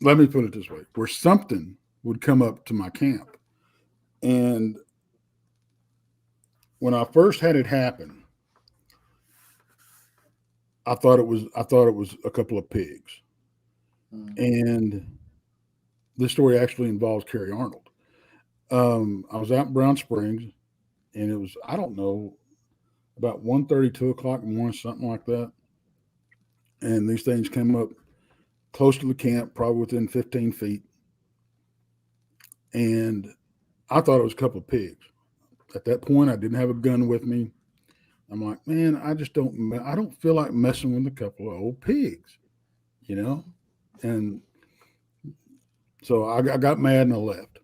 Let me put it this way: where something would come up to my camp, and when I first had it happen, I thought it was a couple of pigs, and this story actually involves Kerry Arnold. I was out in Brown Springs, and it was, I don't know, about 1:30, 2 o'clock in the morning, something like that. And these things came up close to the camp, probably within 15 feet. And I thought it was a couple of pigs. At that point, I didn't have a gun with me. I'm like, man, I don't feel like messing with a couple of old pigs, you know? And so I got mad and I left.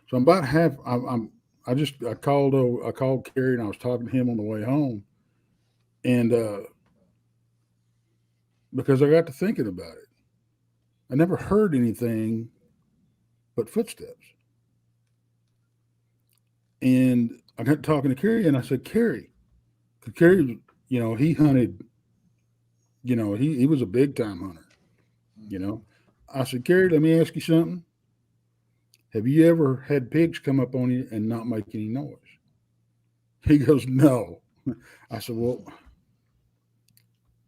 So I'm about I called Kerry, and I was talking to him on the way home. And because I got to thinking about it, I never heard anything but footsteps. And I got talking to Kerry, and I said, Kerry, he hunted, he was a big time hunter, you know. I said, Kerry, let me ask you something. Have you ever had pigs come up on you and not make any noise? He goes, no. I said, well,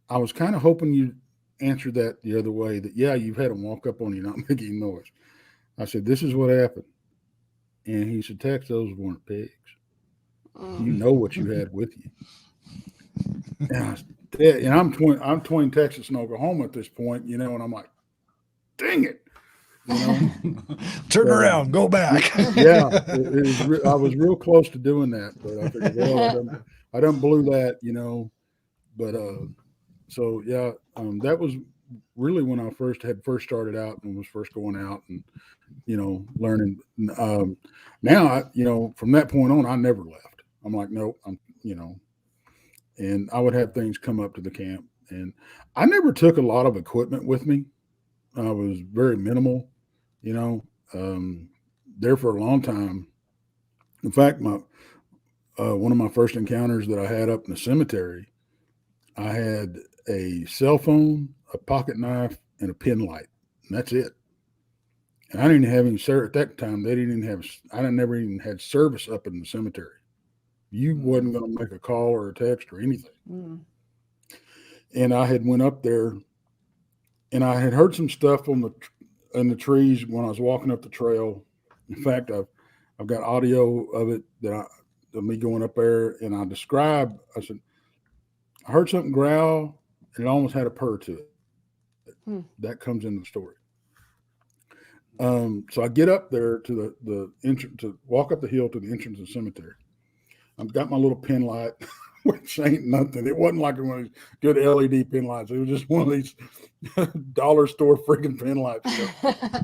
I was kind of hoping you'd answer that the other way, that, yeah, you've had them walk up on you, not making noise. I said, this is what happened. And he said, Tex, those weren't pigs. You know what you had with you. And I'm between Texas and Oklahoma at this point, and I'm like, dang it. Turn around, go back. Yeah, I was real close to doing that, but I figured, well, I done blew that, But so yeah, that was really when I first started out and was first going out and learning. Now from that point on, I never left. I'm like, nope, and I would have things come up to the camp, and I never took a lot of equipment with me. I was very minimal, there for a long time. In fact, one of my first encounters that I had up in the cemetery, I had a cell phone, a pocket knife, and a pin light, and that's it. And I didn't have any service at that time. I never even had service up in the cemetery. You wasn't going to make a call or a text or anything. Mm. And I had went up there, and I had heard some stuff in the trees when I was walking up the trail. In fact, I've got audio of it of me going up there, and I said, I heard something growl, and it almost had a purr to it. That comes in the story. So I get up there to the entrance, to walk up the hill to the entrance of the cemetery. I've got my little pin light, which ain't nothing. It wasn't like one of these good LED pin lights. It was just one of these dollar store freaking pin lights.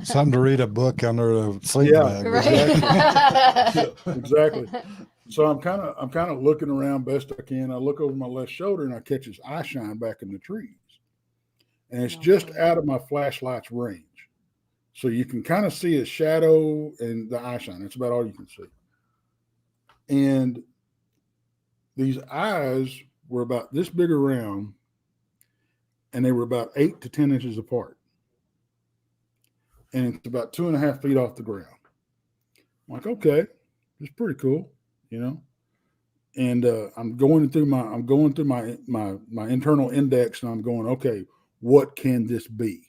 Something to read a book under a sleep bag. Right. Exactly. So I'm kind of looking around best I can. I look over my left shoulder and I catch his eye shine back in the trees, and it's just out of my flashlight's range. So you can kind of see his shadow and the eye shine. That's about all you can see. And these eyes were about this big around, and they were about 8 to 10 inches apart. And it's about 2.5 feet off the ground. I'm like, okay, it's pretty cool, you know. And I'm going through my internal index, and I'm going, okay, what can this be?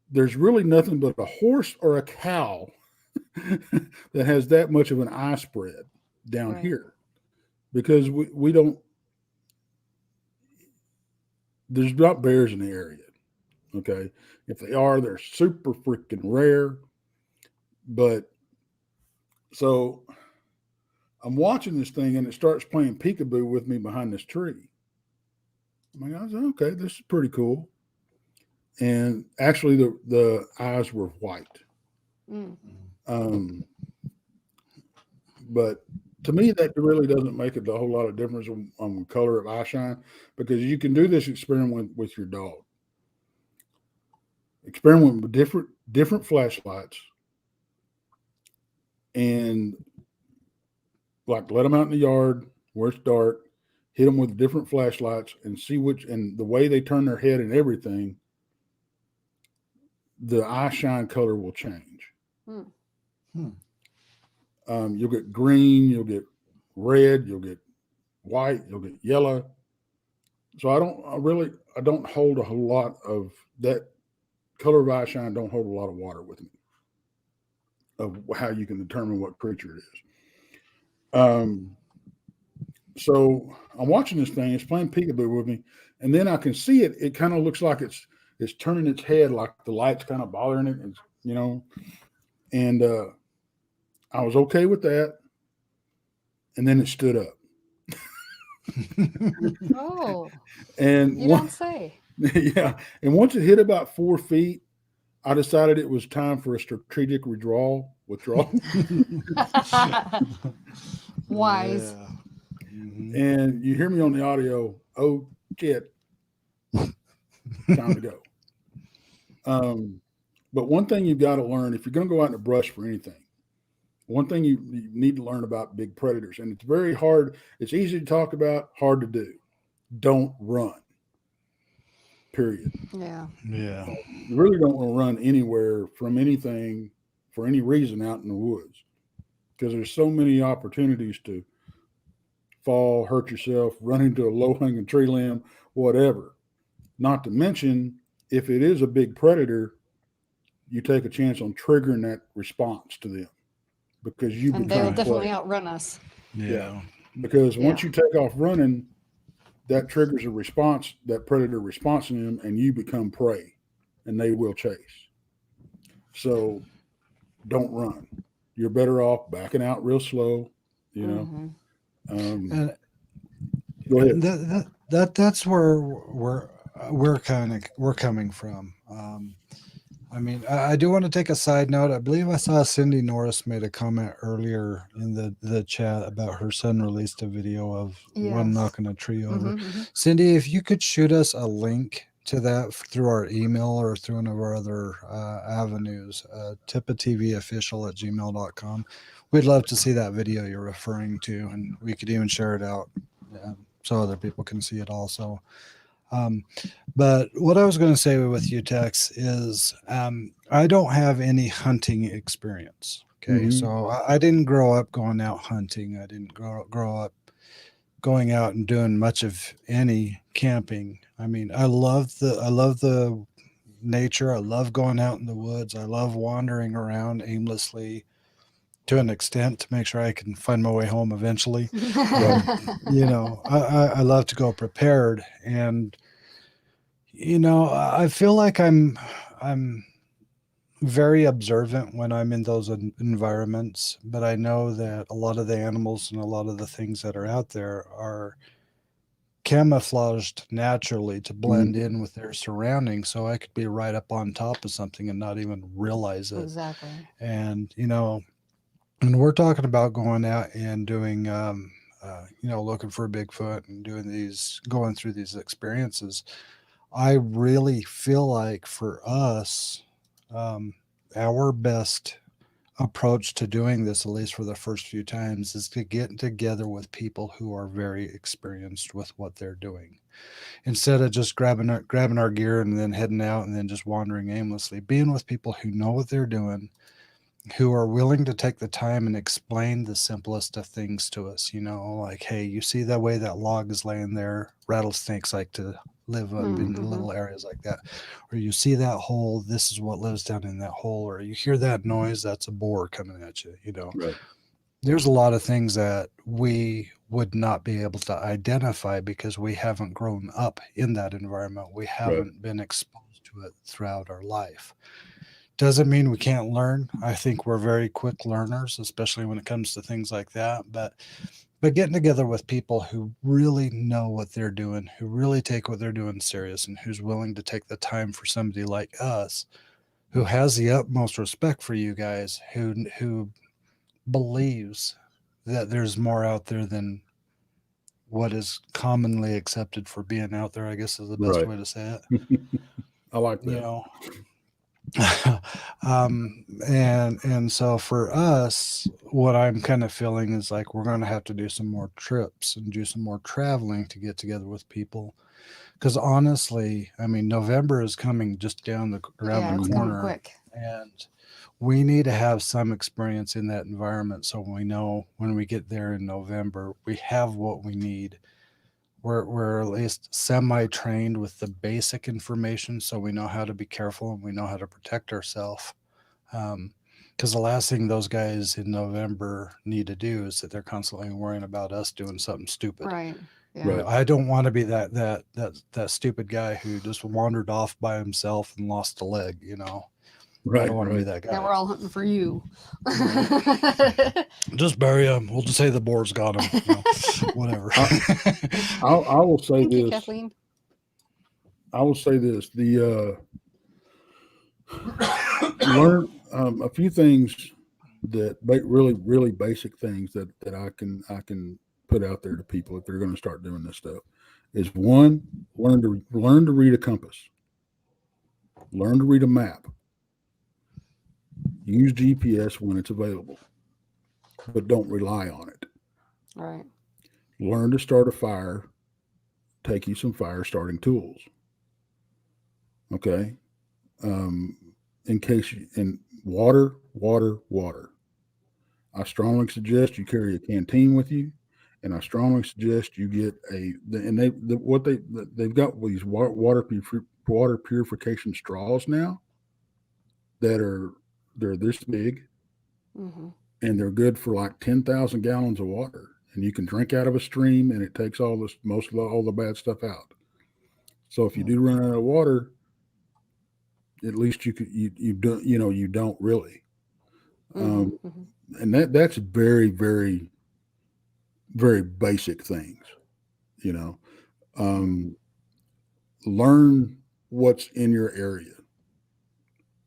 There's really nothing but a horse or a cow that has that much of an eye spread down here, because we don't, there's not bears in the area. Okay. If they are, they're super freaking rare. But so I'm watching this thing and it starts playing peekaboo with me behind this tree. I was like, okay, this is pretty cool. And actually the eyes were white. But to me, that really doesn't make a whole lot of difference on the color of eye shine, because you can do this experiment with your dog. Experiment with different flashlights, and like let them out in the yard where it's dark, hit them with different flashlights and see which, and the way they turn their head and everything, the eye shine color will change. You'll get green, you'll get red, you'll get white, you'll get yellow. So I don't hold a whole lot of that color of eye shine. Don't hold a lot of water with me of how you can determine what creature it is. So I'm watching this thing. It's playing peekaboo with me, and then I can see it. It kind of looks like it's turning its head, like the light's kind of bothering it, and, you know. And I was okay with that, and then it stood up. Oh, and you don't say. Yeah, and once it hit about 4 feet, I decided it was time for a strategic withdrawal. Wise. Yeah. Mm-hmm. And you hear me on the audio, oh, kid, time to go. But one thing you've got to learn, if you're going to go out in the brush for anything, one thing you need to learn about big predators, and it's very hard. It's easy to talk about, hard to do. Don't run. Period. Yeah. Yeah. You really don't want to run anywhere from anything for any reason out in the woods, because there's so many opportunities to fall, hurt yourself, run into a low-hanging tree limb, whatever. Not to mention, if it is a big predator, you take a chance on triggering that response to them, because you And they'll definitely outrun us. Yeah. Because once you take off running, that triggers a response, that predator response in them, and you become prey, and they will chase. So don't run. You're better off backing out real slow, you know. And Go ahead. That's where we're coming from. I mean, I do want to take a side note. I believe I saw Cindy Norris made a comment earlier in the chat about her son released a video of one knocking a tree over. Cindy, if you could shoot us a link to that through our email or through one of our other avenues, tipatvofficial@gmail.com. We'd love to see that video you're referring to, and we could even share it out so other people can see it also. But what I was going to say with you, Tex, is I don't have any hunting experience. Okay. So I didn't grow up going out hunting. I didn't grow up going out and doing much of any camping. I mean, I love the nature. I love going out in the woods. I love wandering around aimlessly to an extent to make sure I can find my way home eventually. But, you know, I love to go prepared, and you know, I feel like I'm very observant when I'm in those environments, but I know that a lot of the animals and a lot of the things that are out there are camouflaged naturally to blend in with their surroundings. So I could be right up on top of something and not even realize it. Exactly. And, and we're talking about going out and doing, looking for a Bigfoot and going through these experiences. I really feel like for us, our best approach to doing this, at least for the first few times, is to get together with people who are very experienced with what they're doing. Instead of just grabbing our gear and then heading out and then just wandering aimlessly, being with people who know what they're doing, who are willing to take the time and explain the simplest of things to us, like, hey, you see that way that log is laying there, rattlesnakes like to live up in little areas like that, or you see that hole, this is what lives down in that hole, or you hear that noise, that's a boar coming at you. Right. There's a lot of things that we would not be able to identify because we haven't grown up in that environment. We haven't been exposed to it throughout our life. Doesn't mean we can't learn. I think we're very quick learners, especially when it comes to things like that. But getting together with people who really know what they're doing, who really take what they're doing serious, and who's willing to take the time for somebody like us, who has the utmost respect for you guys, who believes that there's more out there than what is commonly accepted for being out there, I guess is the best way to say it. I like that. And so for us, what I'm kind of feeling is like we're going to have to do some more trips and do some more traveling to get together with people, because honestly, I mean, November is coming just around the corner, quick. and we need to have some experience in that environment so we know when we get there in November we have what we need. We're at least semi-trained with the basic information, so we know how to be careful and we know how to protect ourselves. Because the last thing those guys in November need to do is that they're constantly worrying about us doing something stupid. Right. Yeah. Right. I don't want to be that stupid guy who just wandered off by himself and lost a leg. Right. I don't want to be that guy. Now we're all hunting for you. Just bury him. We'll just say the boar's got him. Whatever. I will say Thank you, this. Kathleen. I will say this. The learn a few things that really basic things that I can put out there to people if they're going to start doing this stuff is one, learn to read a compass, learn to read a map, use GPS when it's available, but don't rely on it. Right. Learn to start a fire, take you some fire starting tools. Okay. In case and water. I strongly suggest you carry a canteen with you, and I strongly suggest you get they've got these water purification straws now they're this big, and they're good for like 10,000 gallons of water, and you can drink out of a stream, and it takes all the bad stuff out. So if you do run out of water, at least you don't really. And that's very, very, very basic things, learn what's in your area,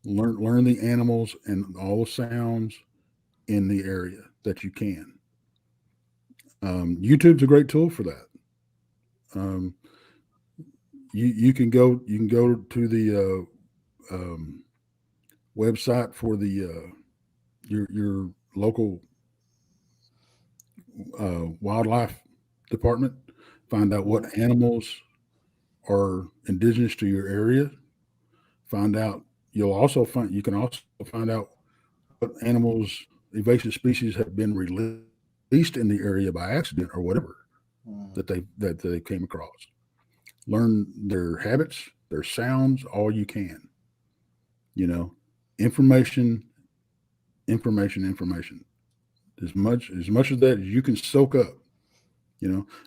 learn the animals and all the sounds in the area that you can. YouTube's a great tool for that. You can go to the website for the your local wildlife department, find out what animals are indigenous to your area. You can also find out what animals, invasive species, have been released in the area by accident or whatever that they came across. Learn their habits, their sounds, all you can. Information. As much of that as you can soak up.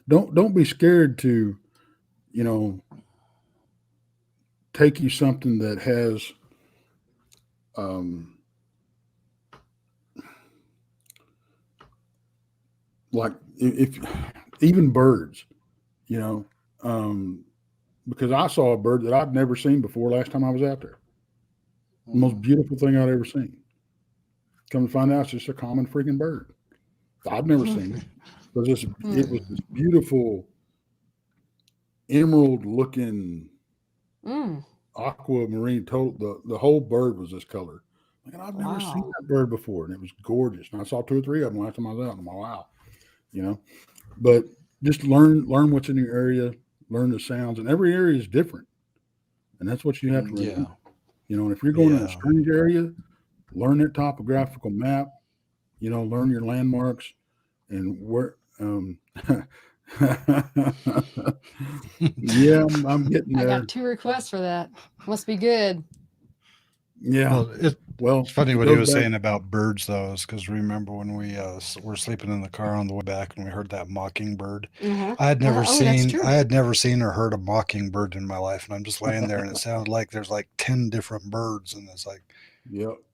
Don't be scared to, take you something that has like if even birds, you know, because I saw a bird that I'd never seen before last time I was out there. The most beautiful thing I'd ever seen. Come to find out, it's just a common freaking bird. I've never seen it. It was this beautiful emerald looking aquamarine. The whole bird was this color. And I've never seen that bird before, and it was gorgeous. And I saw 2 or 3 of them last time I was out. And I'm like, wow, you know. But just learn what's in your area, learn the sounds, and every area is different, and that's what you have to remember. Yeah. You know, and if you're going to a strange area, learn that topographical map. You know, learn your landmarks and where. Yeah, I'm getting there. I got 2 requests for that. Must be good. Yeah. Well, it's funny what he was saying about birds, though, is because remember when we were sleeping in the car on the way back and we heard that mockingbird. I had never seen or heard a mockingbird in my life, and I'm just laying there, and it sounded like there's like 10 different birds, and it's like,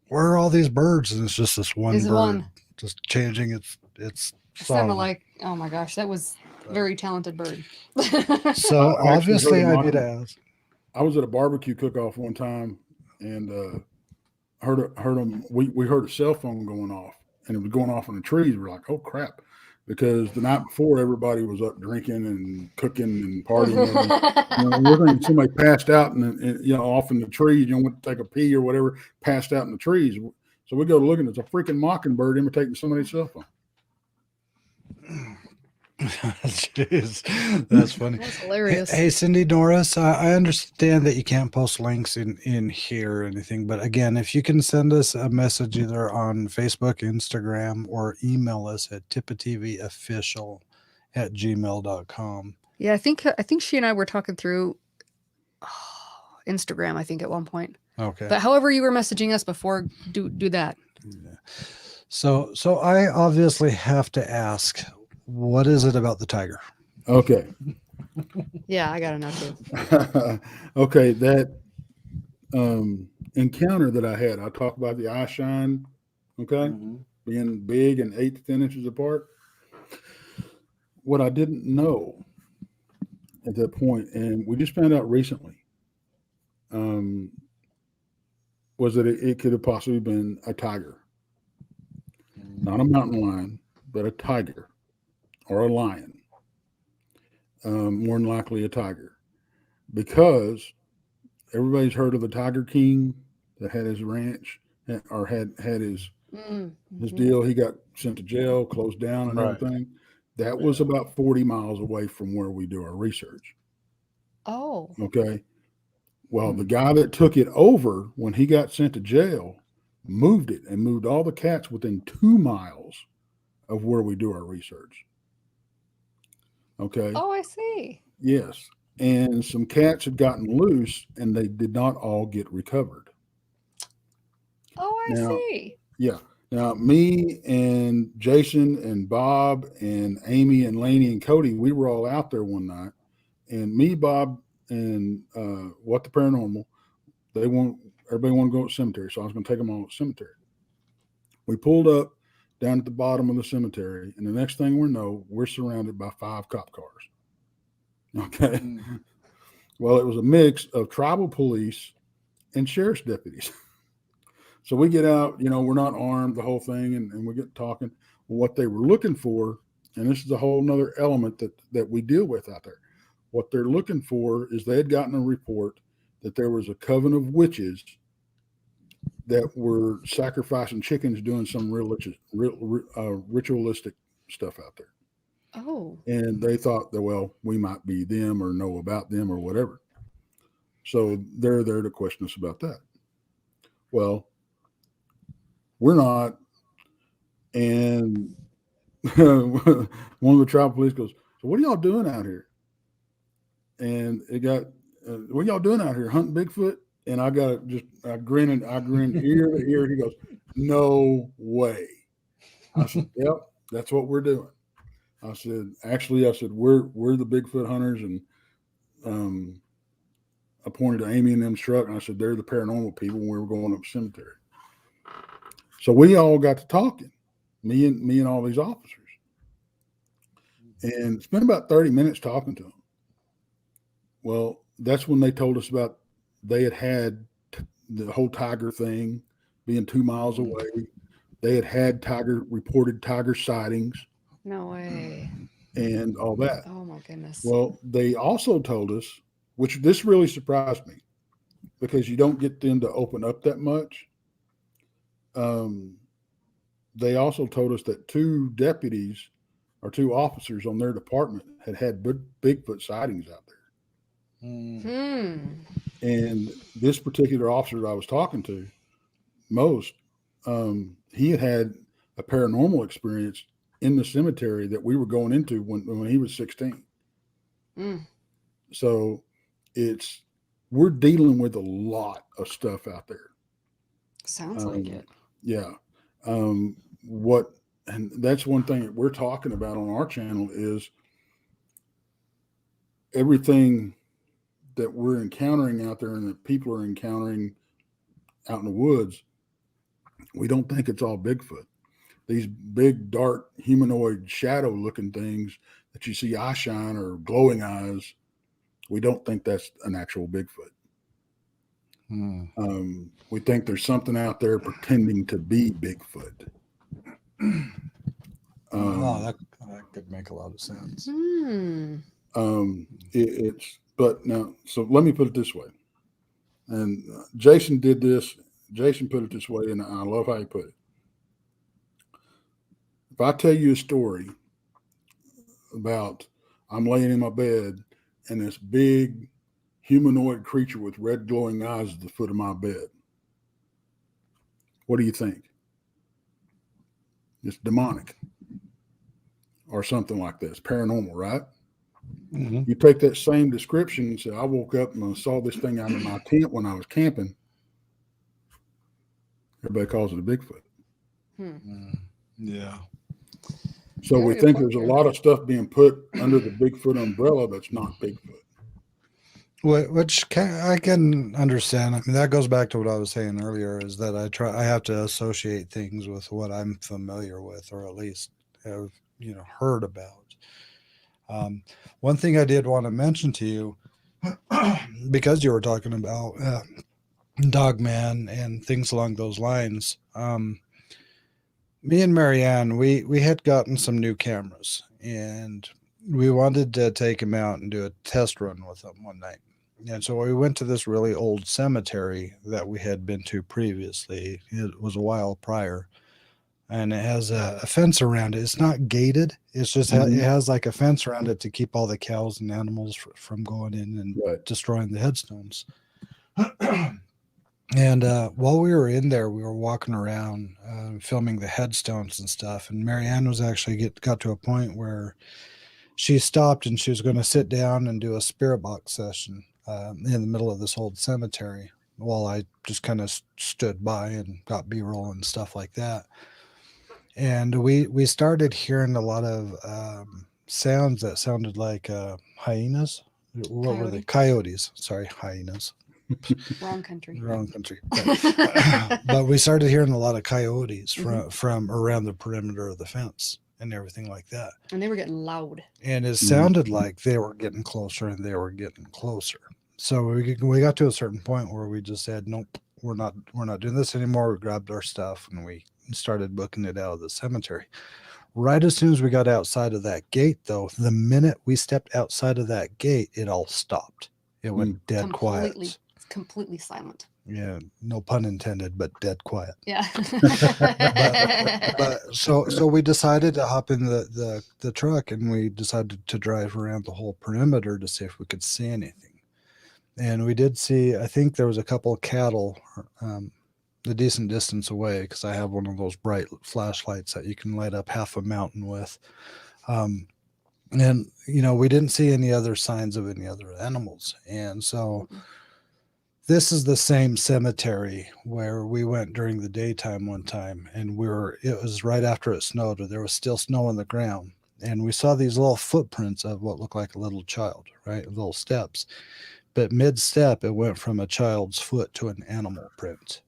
where are all these birds? And it's just this one bird just changing its song. Sounded like, oh my gosh, that was a very talented bird. So obviously I did ask. I was at a barbecue cook-off one time, and heard them. We heard a cell phone going off, and it was going off in the trees. We're like, oh crap, because the night before everybody was up drinking and cooking and partying. And we're thinking somebody passed out and you know, off in the trees. You know, went to take a pee or whatever, passed out in the trees. So we go to look, and it's a freaking mockingbird imitating somebody's cell phone. Jeez, that's funny. That's hilarious. Hey, Cindy Norris, I understand that you can't post links in here or anything, but again, if you can send us a message either on Facebook, Instagram, or email us at tipatvofficial@gmail.com. Yeah, I think she and I were talking through Instagram, I think, at one point. Okay. But however you were messaging us before, do that. Yeah. So I obviously have to ask, what is it about the tiger? Okay. Yeah, I gotta know too. Okay, that encounter that I had, I talked about the eye shine, okay, being big and 8 to 10 inches apart. What I didn't know at that point, and we just found out recently, was that it could have possibly been a tiger. Not a mountain lion, but a tiger or a lion. More than likely a tiger. Because everybody's heard of the Tiger King that had his ranch or had his deal. He got sent to jail, closed down and everything. That was about 40 miles away from where we do our research. Oh. Okay. Well, the guy that took it over when he got sent to jail moved it and moved all the cats within 2 miles of where we do our research. Okay. Oh, I see. Yes. And some cats had gotten loose and they did not all get recovered. Oh, I see. Yeah. Now, me and Jason and Bob and Amy and Laney and Cody, we were all out there one night. And me, Bob, and What the Paranormal, everybody wanted to go to the cemetery. So I was going to take them all to the cemetery. We pulled up down at the bottom of the cemetery. And the next thing we know, we're surrounded by 5 cop cars. Okay. Well, it was a mix of tribal police and sheriff's deputies. So we get out, you know, we're not armed, the whole thing, and we get talking. What they were looking for, and this is a whole nother element that we deal with out there. What they're looking for is they had gotten a report that there was a coven of witches that were sacrificing chickens, doing some ritualistic stuff out there. Oh. And they thought that, well, we might be them or know about them or whatever. So they're there to question us about that. Well, we're not. And one of the tribal police goes, so what are y'all doing out here? And it got, what are y'all doing out here? Hunting Bigfoot? And I grinned ear to ear. He goes, no way. I said, yep, that's what we're doing. I said, we're the Bigfoot hunters, and I pointed to Amy and them truck, and I said, they're the paranormal people when we were going up the cemetery. So we all got to talking, me and all these officers, and spent about 30 minutes talking to them. Well, that's when they told us about they had the whole tiger thing being 2 miles away. They had reported tiger sightings No way. and all that. Oh my goodness. Well, they also told us, which this really surprised me because you don't get them to open up that much. They also told us that 2 deputies or 2 officers on their department had Bigfoot sightings out there. And this particular officer that I was talking to most, he had a paranormal experience in the cemetery that we were going into when he was 16. So we're dealing with a lot of stuff out there. Sounds like it. Yeah. And that's one thing that we're talking about on our channel is everything that we're encountering out there and that people are encountering out in the woods. We don't think it's all Bigfoot. These big, dark, humanoid shadow looking things that you see eye shine or glowing eyes, we don't think that's an actual Bigfoot. We think there's something out there pretending to be Bigfoot. That could make a lot of sense. But now, so let me put it this way. And Jason did this. Jason put it this way, and I love how he put it. If I tell you a story about I'm laying in my bed and this big humanoid creature with red glowing eyes at the foot of my bed, what do you think? It's demonic or something like this, paranormal, right? Mm-hmm. You take that same description and say, I woke up and I saw this thing out in my tent when I was camping. Everybody calls it a Bigfoot. Yeah. So we think there's a lot of stuff being put under the Bigfoot umbrella that's not Bigfoot. Which I can understand. I mean, that goes back to what I was saying earlier, is that I have to associate things with what I'm familiar with, or at least have, heard about. One thing I did want to mention to you, because you were talking about Dogman and things along those lines, me and Marianne, we had gotten some new cameras, and we wanted to take them out and do a test run with them one night. And so we went to this really old cemetery that we had been to previously. It was a while prior, and it has a fence around it. It's not gated. It's just it has like a fence around it to keep all the cows and animals from going in and destroying the headstones. And while we were in there, we were walking around filming the headstones and stuff. And Marianne was actually got to a point where she stopped and she was going to sit down and do a spirit box session in the middle of this old cemetery, while I just kind of stood by and got B-roll and stuff like that. And we started hearing a lot of sounds that sounded like hyenas. What were they? Coyotes. Sorry, hyenas. Wrong country. Wrong country. But we started hearing a lot of coyotes from around the perimeter of the fence and everything like that. And they were getting loud. And it sounded like they were getting closer and they were getting closer. So we got to a certain point where we just said, nope, we're not doing this anymore. We grabbed our stuff and we started booking it out of the cemetery. Right as soon as we got outside of that gate, though, the minute we stepped outside of that gate, it all stopped. It went dead quiet. Completely silent. Yeah, no pun intended, but dead quiet. Yeah. but so we decided to hop in the truck, and we decided to drive around the whole perimeter to see if we could see anything. And we did see, I think there was a couple of cattle a decent distance away, because I have one of those bright flashlights that you can light up half a mountain with. And, we didn't see any other signs of any other animals. And so this is the same cemetery where we went during the daytime one time, and it was right after it snowed, or there was still snow on the ground. And we saw these little footprints of what looked like a little child, right? Little steps. But mid-step, it went from a child's foot to an animal print.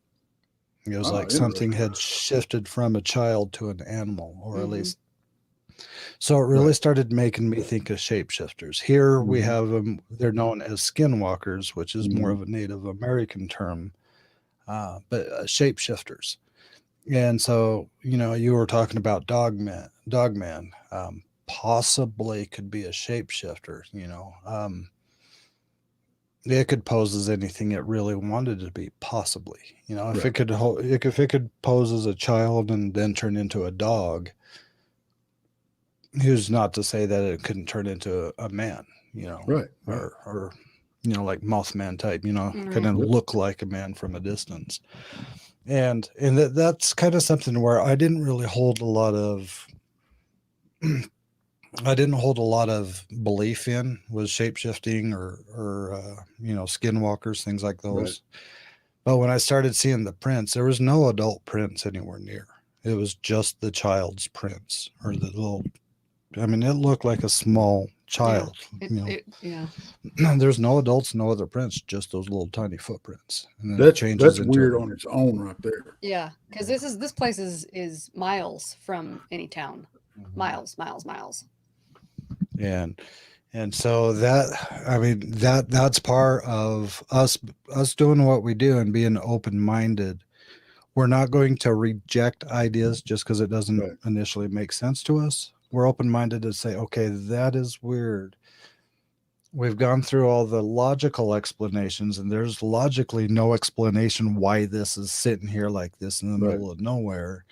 It was Oh, like something interesting. had shifted from a child to an animal, or at Mhm. least. So it really Right. started making me think of shapeshifters. Here we Mhm. have them, they're known as skinwalkers, which is more Mhm. of a Native American term, but shapeshifters. And so, you were talking about Dogman, possibly could be a shapeshifter. It could pose as anything it really wanted to be, possibly. If Right. if it could pose as a child and then turn into a dog, who's not to say that it couldn't turn into a man, Right. Right. or like Mothman type, kind Right. of Yep. look like a man from a distance. And that's kind of something where I didn't really hold a lot of I didn't hold a lot of belief in, was shapeshifting or skinwalkers, things like Right. those. But when I started seeing the prints, there was no adult prints anywhere near. It was just the child's prints, or the little. I mean, it looked like a small Yeah. child. Yeah. There's no adults, no other prints, just those little tiny footprints, and then it That's changes into. weird on its own right there. Yeah. Because this place is miles from any town. Miles, miles, miles. And so that's part of us doing what we do and being open-minded. We're not going to reject ideas just because it doesn't Right. initially make sense to us. We're open-minded to say, okay, that is weird. We've gone through all the logical explanations, and there's logically no explanation why this is sitting here like this in the Right. middle of nowhere.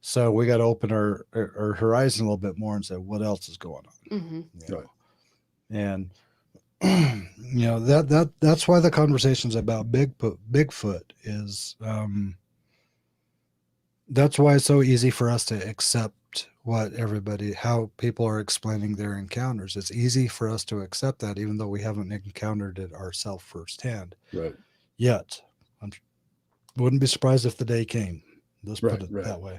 So we got to open our horizon a little bit more and say, what else is going on? Mm-hmm. Right. And that's why the conversations about Bigfoot is that's why it's so easy for us to accept how people are explaining their encounters. It's easy for us to accept that, even though we haven't encountered it ourselves firsthand Right. yet. I wouldn't be surprised if the day came. Let's put Right. it Right. that way.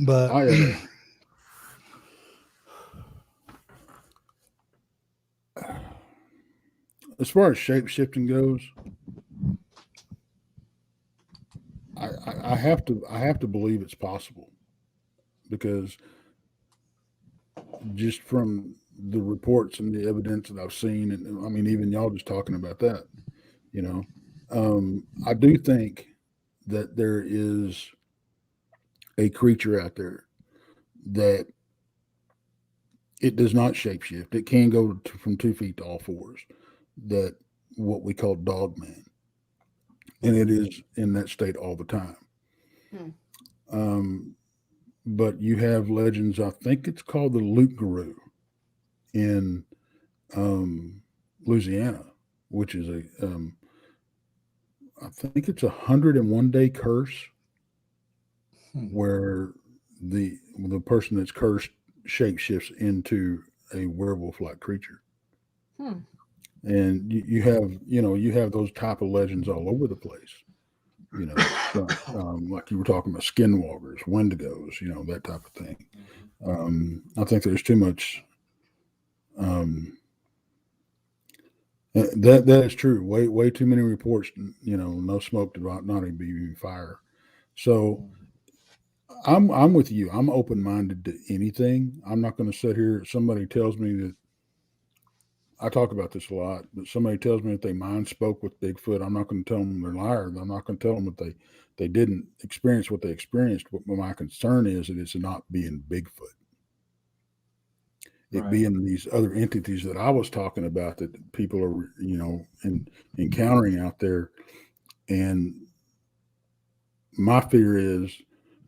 But I as far as shape shifting goes, I have to believe it's possible, because just from the reports and the evidence that I've seen, and I mean even y'all just talking about that, you know, I do think that there is a creature out there that it does not shapeshift. It can go from 2 feet to all fours. That what we call dog man, and it is in that state all the time. Hmm. But you have legends. I think it's called the Loot Guru in Louisiana, which is I think it's 101-day curse where the person that's cursed shapeshifts into a werewolf-like creature. Hmm. And you have those type of legends all over the place. Like you were talking about skinwalkers, wendigos, that type of thing. I think there's too much. That is true. Way too many reports. No smoke to not even be fire. So I'm with you. I'm open minded to anything. I'm not going to sit here. Somebody tells me that. I talk about this a lot, but somebody tells me that they mind spoke with Bigfoot. I'm not going to tell them they're liars. I'm not going to tell them that they didn't experience what they experienced. What my concern is that it's not being Bigfoot. It being these other entities that I was talking about that people are, encountering out there. And my fear is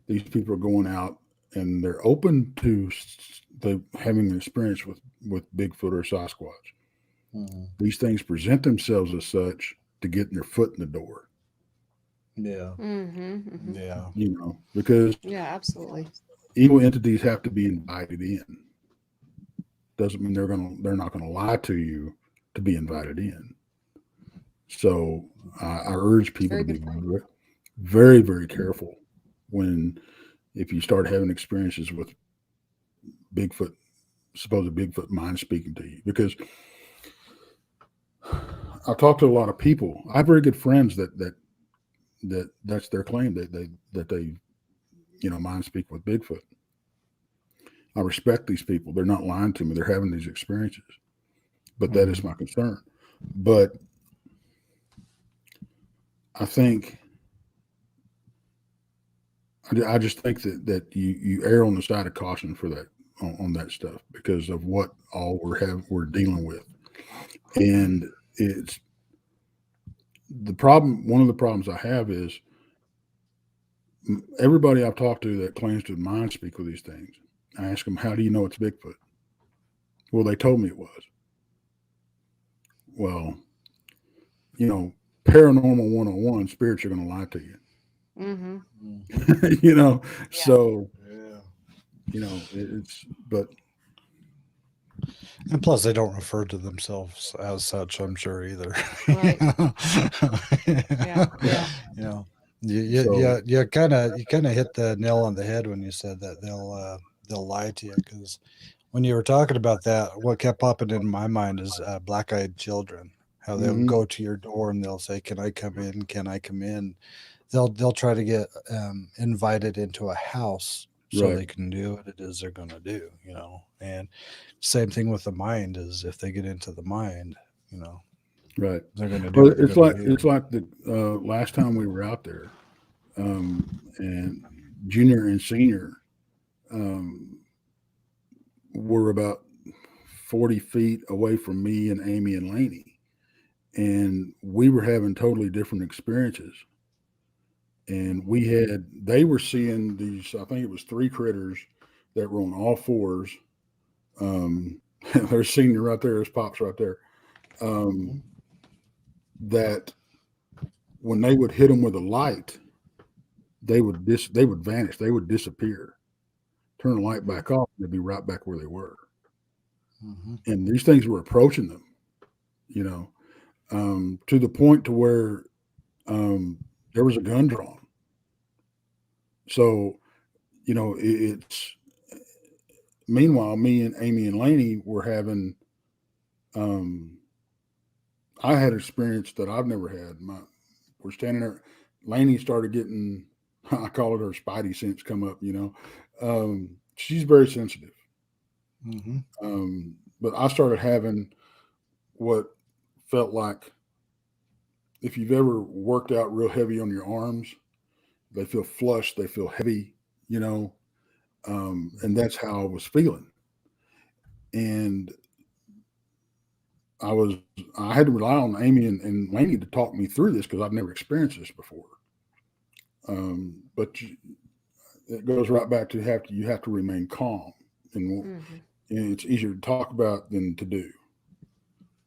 these people are going out and they're open to having an experience with Bigfoot or Sasquatch. These things present themselves as such to get their foot in the door. Yeah. Mm-hmm. Mm-hmm. Yeah. Because Yeah, absolutely. evil entities have to be invited in. Doesn't mean they're not gonna lie to you to be invited in. So I urge people to be very, very careful if you start having experiences with Bigfoot, supposed Bigfoot mind speaking to you. Because I've talked to a lot of people. I have very good friends that that's their claim that they mind speak with Bigfoot. I respect these people. They're not lying to me. They're having these experiences, but that is my concern. But I think I just think that you err on the side of caution for that on that stuff because of what all we're dealing with, and it's the problem. One of the problems I have is everybody I've talked to that claims to mind speak with these things. I ask them, "How do you know it's Bigfoot?" Well, they told me it was. Well, paranormal 101, spirits are going to lie to you. Mm-hmm. So Yeah. it's but And plus, they don't refer to themselves as such, I'm sure, either. Right. Yeah. Yeah. You know, you so kind of hit the nail on the head when you said that they'll lie to you because when you were talking about that, what kept popping in my mind is black-eyed children. How they'll mhm, go to your door and they'll say, "Can I come in? Can I come in?" They'll try to get invited into a house so right, they can do what it is they're going to do. And same thing with the mind is if they get into the mind, right. they're going to do Well, what they're going to do. it's like the last time we were out there, and junior and senior um, were about 40 feet away from me and Amy and Laney, and we were having totally different experiences. And they were seeing these, I think it was three critters that were on all fours. There's senior right there, there's Pops right there. Um, that when they would hit them with a light, they would vanish, they would disappear. Turn the light back off, and they'd be right back where they were. Mm-hmm. And these things were approaching them, to the point to where there was a gun drawn. So, it's meanwhile, me and Amy and Laney were having. I had an experience that I've never had. We're standing there. Laney started getting, I call it her spidey sense come up. She's very sensitive. Mm-hmm. But I started having what felt like if you've ever worked out real heavy on your arms, they feel flush, they feel heavy, and that's how I was feeling. And I was I had to rely on Amy and Laney to talk me through this because I've never experienced this before. But it goes right back to you have to remain calm, and, Mm-hmm. and it's easier to talk about than to do.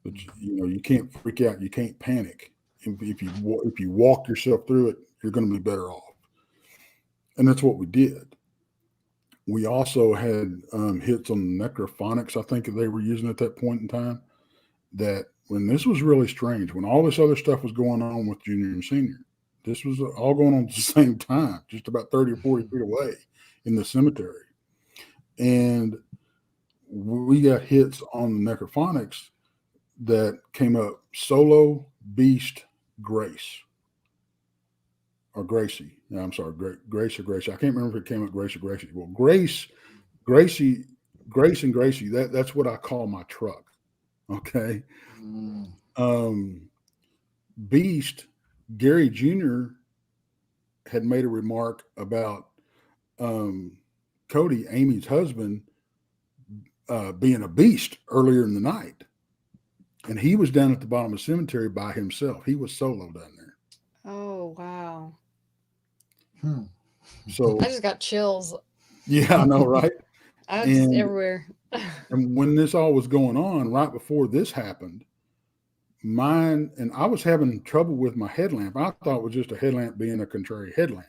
But you can't freak out, you can't panic. If you walk yourself through it, you're going to be better off. And that's what we did. We also had hits on necrophonics. I think they were using at that point in time. That when this was really strange, when all this other stuff was going on with junior and senior, this was all going on at the same time, just about 30 or 40 feet away in the cemetery. And we got hits on the necrophonics that came up solo, beast, grace, or Gracie. No, I'm sorry, Grace or Gracie. I can't remember if it came up Grace or Gracie. Well, Gracie, Grace and Gracie, that's what I call my truck. Okay. Mm. Beast, Gary Jr. had made a remark about Cody, Amy's husband, being a beast earlier in the night. And he was down at the bottom of the cemetery by himself. He was solo down there. Oh, wow. Hmm. So, I just got chills. yeah, I know, right? I was just And, everywhere. and when this all was going on, right before this happened, and I was having trouble with my headlamp. I thought it was just a headlamp being a contrary headlamp,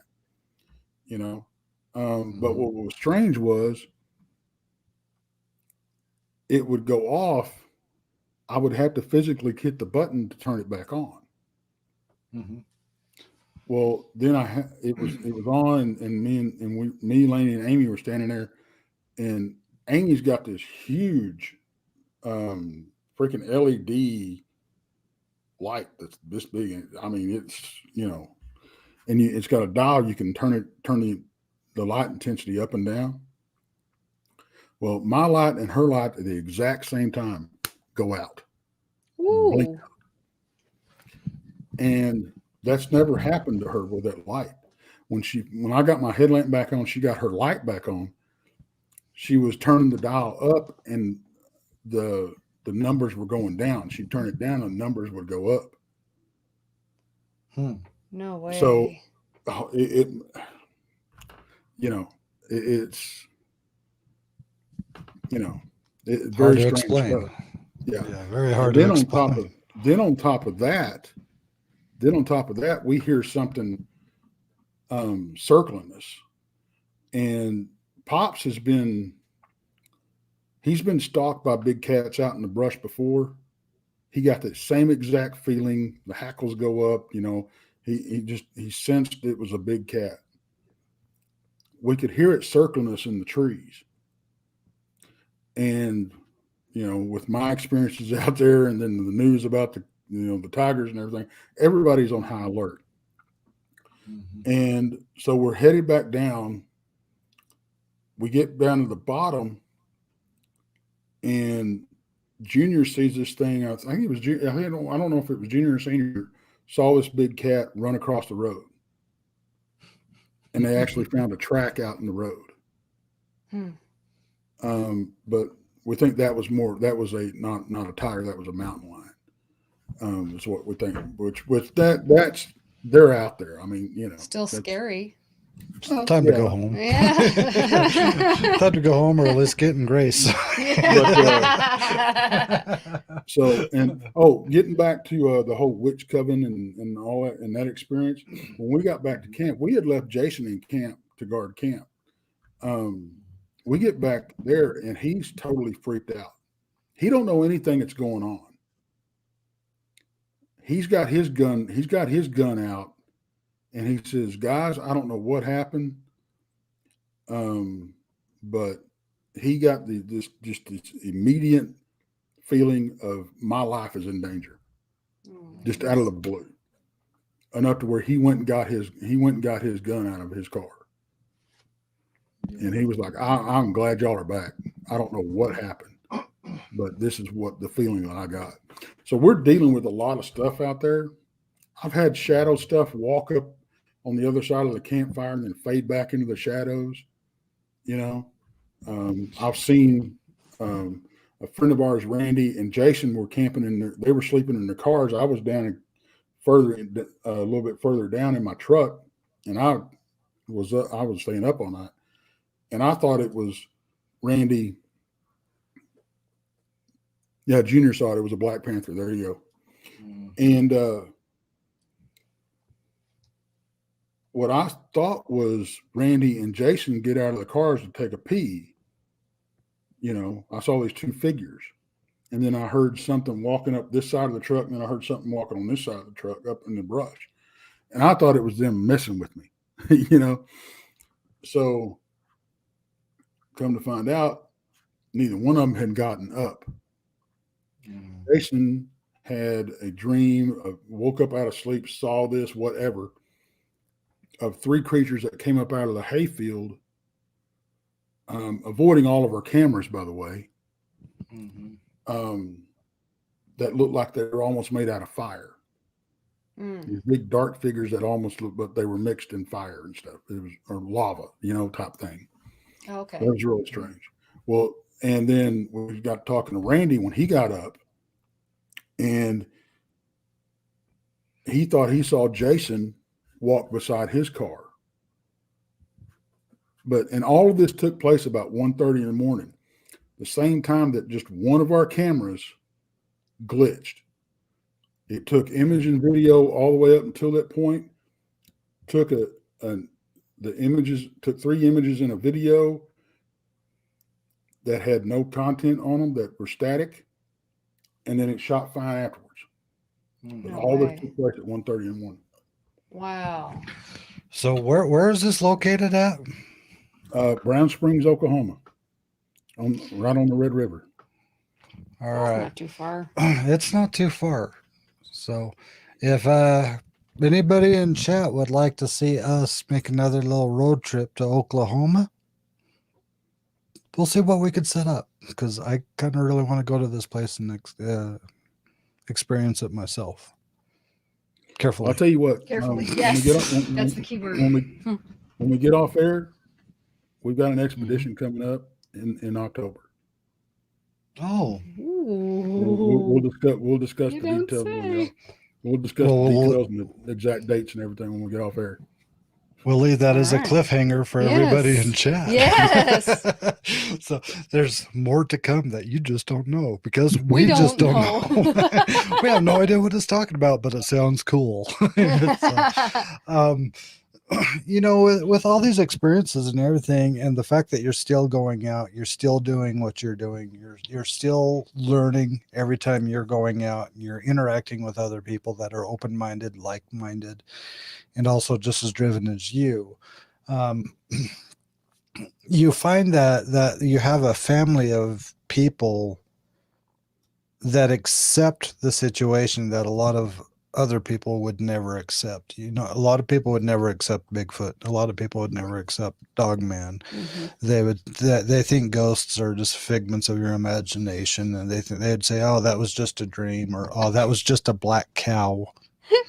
you know. But what was strange was it would go off. I would have to physically hit the button to turn it back on. Mm-hmm. Well, then it was on, and me, Laney, and Amy were standing there, and Amy's got this huge, freaking LED light that's this big. I mean, it's and it's got a dial. You can turn the light intensity up and down. Well, my light and her light at the exact same time go out. Blink. Ooh. And that's never happened to her with that light. When I got my headlamp back on, she got her light back on. She was turning the dial up, and the numbers were going down. She'd turn it down, and the numbers would go up. No way. So it's Hard very to strange explain. stuff. Yeah, very hard then to on explain. top of that, we hear something circling us, and Pops he's been stalked by big cats out in the brush before. He got that same exact feeling. The hackles go up. He sensed it was a big cat. We could hear it circling us in the trees. And, with my experiences out there, and then the news about the tigers and everything, everybody's on high alert. And so we're headed back down. We get down to the bottom, and Junior sees this thing. I think it was Junior. I don't know if it was Junior or Senior. Saw this big cat run across the road, and they actually found a track out in the road. But we think that was not a tiger. That was a mountain lion. Is what we think. That's they're out there. I mean, still scary. It's time to go home. Yeah. Time to go home, or at least get in grace. Getting back to the whole witch coven and all that, and that experience, when we got back to camp, we had left Jason in camp to guard camp. We get back there, and he's totally freaked out. He don't know anything that's going on. He's got his gun out, and he says, "Guys, I don't know what happened, but he got this immediate feeling of my life is in danger, just out of the blue, enough to where he went and got his gun out of his car, and he was like, I'm glad y'all are back. I don't know what happened, but this is what the feeling that I got." So we're dealing with a lot of stuff out there. I've had shadow stuff walk up on the other side of the campfire and then fade back into the shadows. I've seen a friend of ours, Randy and Jason, were camping they were sleeping in their cars. I was down a little bit further down in my truck, and I was staying up all night, and I thought it was Randy. Yeah, Junior saw it. It was a Black Panther. There you go. And what I thought was Randy and Jason get out of the cars to take a pee. I saw these two figures, and then I heard something walking up this side of the truck, and then I heard something walking on this side of the truck up in the brush, and I thought it was them messing with me, So come to find out, neither one of them had gotten up. Jason had a dream woke up out of sleep, saw this, whatever, of three creatures that came up out of the hayfield, avoiding all of our cameras, by the way, that looked like they were almost made out of fire. These big dark figures that almost looked, but they were mixed in fire and stuff. It was, or lava, type thing. Okay. That was really strange. Well, and then we got talking to Randy when he got up, and he thought he saw Jason walk beside his car. And all of this took place about 1:30 in the morning, the same time that just one of our cameras glitched. It took image and video all the way up until that point, took took 3 images in a video that had no content on them, that were static, and then it shot fine afterwards. But all this took place at 1:30 in the morning. Wow. So where is this located at? Brown Springs, Oklahoma, right on the Red River. All right. Not too far. It's not too far. So if Anybody in chat would like to see us make another little road trip to Oklahoma? We'll see what we could set up, because I kind of really want to go to this place and experience it myself. Carefully. I'll tell you what. Carefully. When Yes. we get off, That's the key word. when we get off air, we've got an expedition coming up in October. Oh. We'll discuss You the don't details. say. We'll discuss the details and the exact dates and everything when we get off air. We'll leave that All as a right. cliffhanger for everybody in chat. Yes. So there's more to come that you just don't know, because we just don't know. We have no idea what it's talking about, but it sounds cool. You know, with all these experiences and everything, and the fact that you're still going out, you're still doing what you're doing, you're still learning every time you're going out, and you're interacting with other people that are open-minded, like-minded, and also just as driven as you. You find that you have a family of people that accept the situation that a lot of other people would never accept. You know, a lot of people would never accept Bigfoot. A lot of people would never accept Dogman. They think ghosts are just figments of your imagination, and they'd say, "Oh, that was just a dream," or "Oh, that was just a black cow."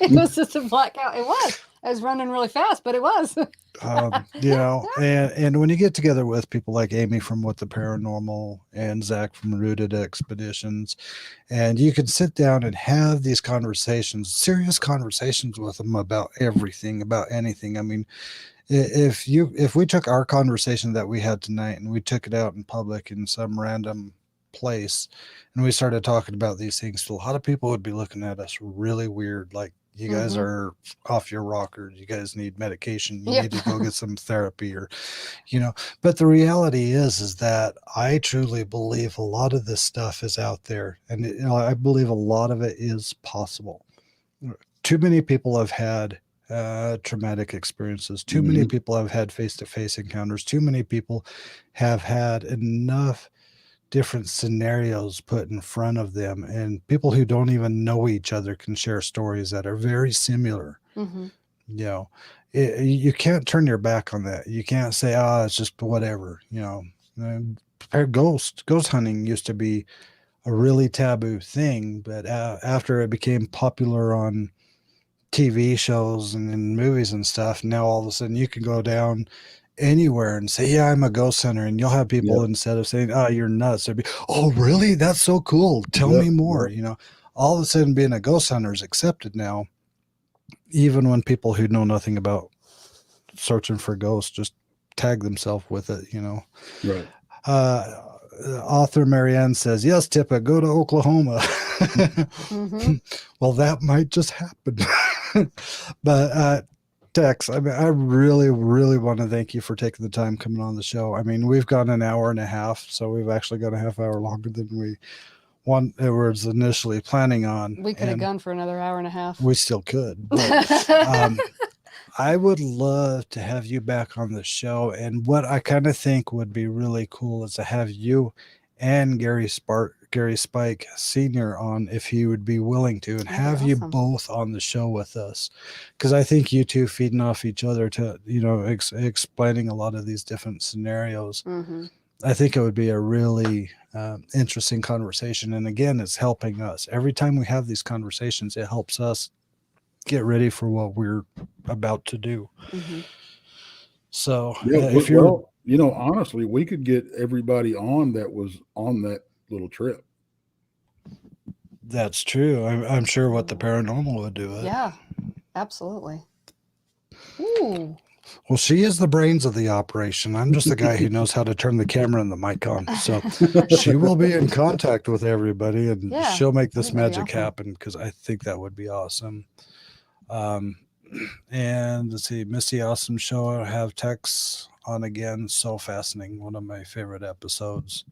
It was just a black cow. It was. I was running really fast, but it was. You know, and when you get together with people like Amy from What the Paranormal and Zach from Rooted Expeditions, and you can sit down and have these conversations, serious conversations with them about everything, about anything. I mean, if we took our conversation that we had tonight and we took it out in public in some random place and we started talking about these things, a lot of people would be looking at us really weird, like, you guys are off your rocker, you guys need medication, you need to go get some therapy, or, you know. But the reality is that I truly believe a lot of this stuff is out there, and you know, I believe a lot of it is possible. Too many people have had traumatic experiences. Too many people have had face-to-face encounters. Too many people have had enough different scenarios put in front of them, and people who don't even know each other can share stories that are very similar. You know, you can't turn your back on that. You can't say, "Oh, it's just whatever." You know, ghost hunting used to be a really taboo thing, but after it became popular on TV shows and in movies and stuff, now all of a sudden you can go down anywhere and say, "Yeah, I'm a ghost hunter," and you'll have people, instead of saying, "Oh, you're nuts," they'd be, "Oh, really? That's so cool. Tell me more." You know, all of a sudden being a ghost hunter is accepted now, even when people who know nothing about searching for ghosts just tag themselves with it, you know. Right. Author Marianne says, "Yes, Tippa, go to Oklahoma." Well, that might just happen. But Tex, I mean, I really, really want to thank you for taking the time coming on the show. I mean, we've gone an hour and a half, so we've actually got a half hour longer than we was initially planning on. We could have gone for another hour and a half. We still could. But, I would love to have you back on the show. And what I kind of think would be really cool is to have you and Gary Spike Sr. on, if he would be willing to, and have you both on the show with us. Because I think you two feeding off each other to, you know, explaining a lot of these different scenarios. I think it would be a really interesting conversation. And again, it's helping us. Every time we have these conversations, it helps us get ready for what we're about to do. So if you're, you know, honestly, we could get everybody on that was on that little trip. That's true. I'm sure What the Paranormal would do it. Yeah, absolutely. Ooh. Well, she is the brains of the operation. I'm just the guy who knows how to turn the camera and the mic on. So she will be in contact with everybody, and she'll make this magic happen, because I think that would be awesome. And let's see, Misty Awesome Show. I have Tex on again. So fascinating. One of my favorite episodes.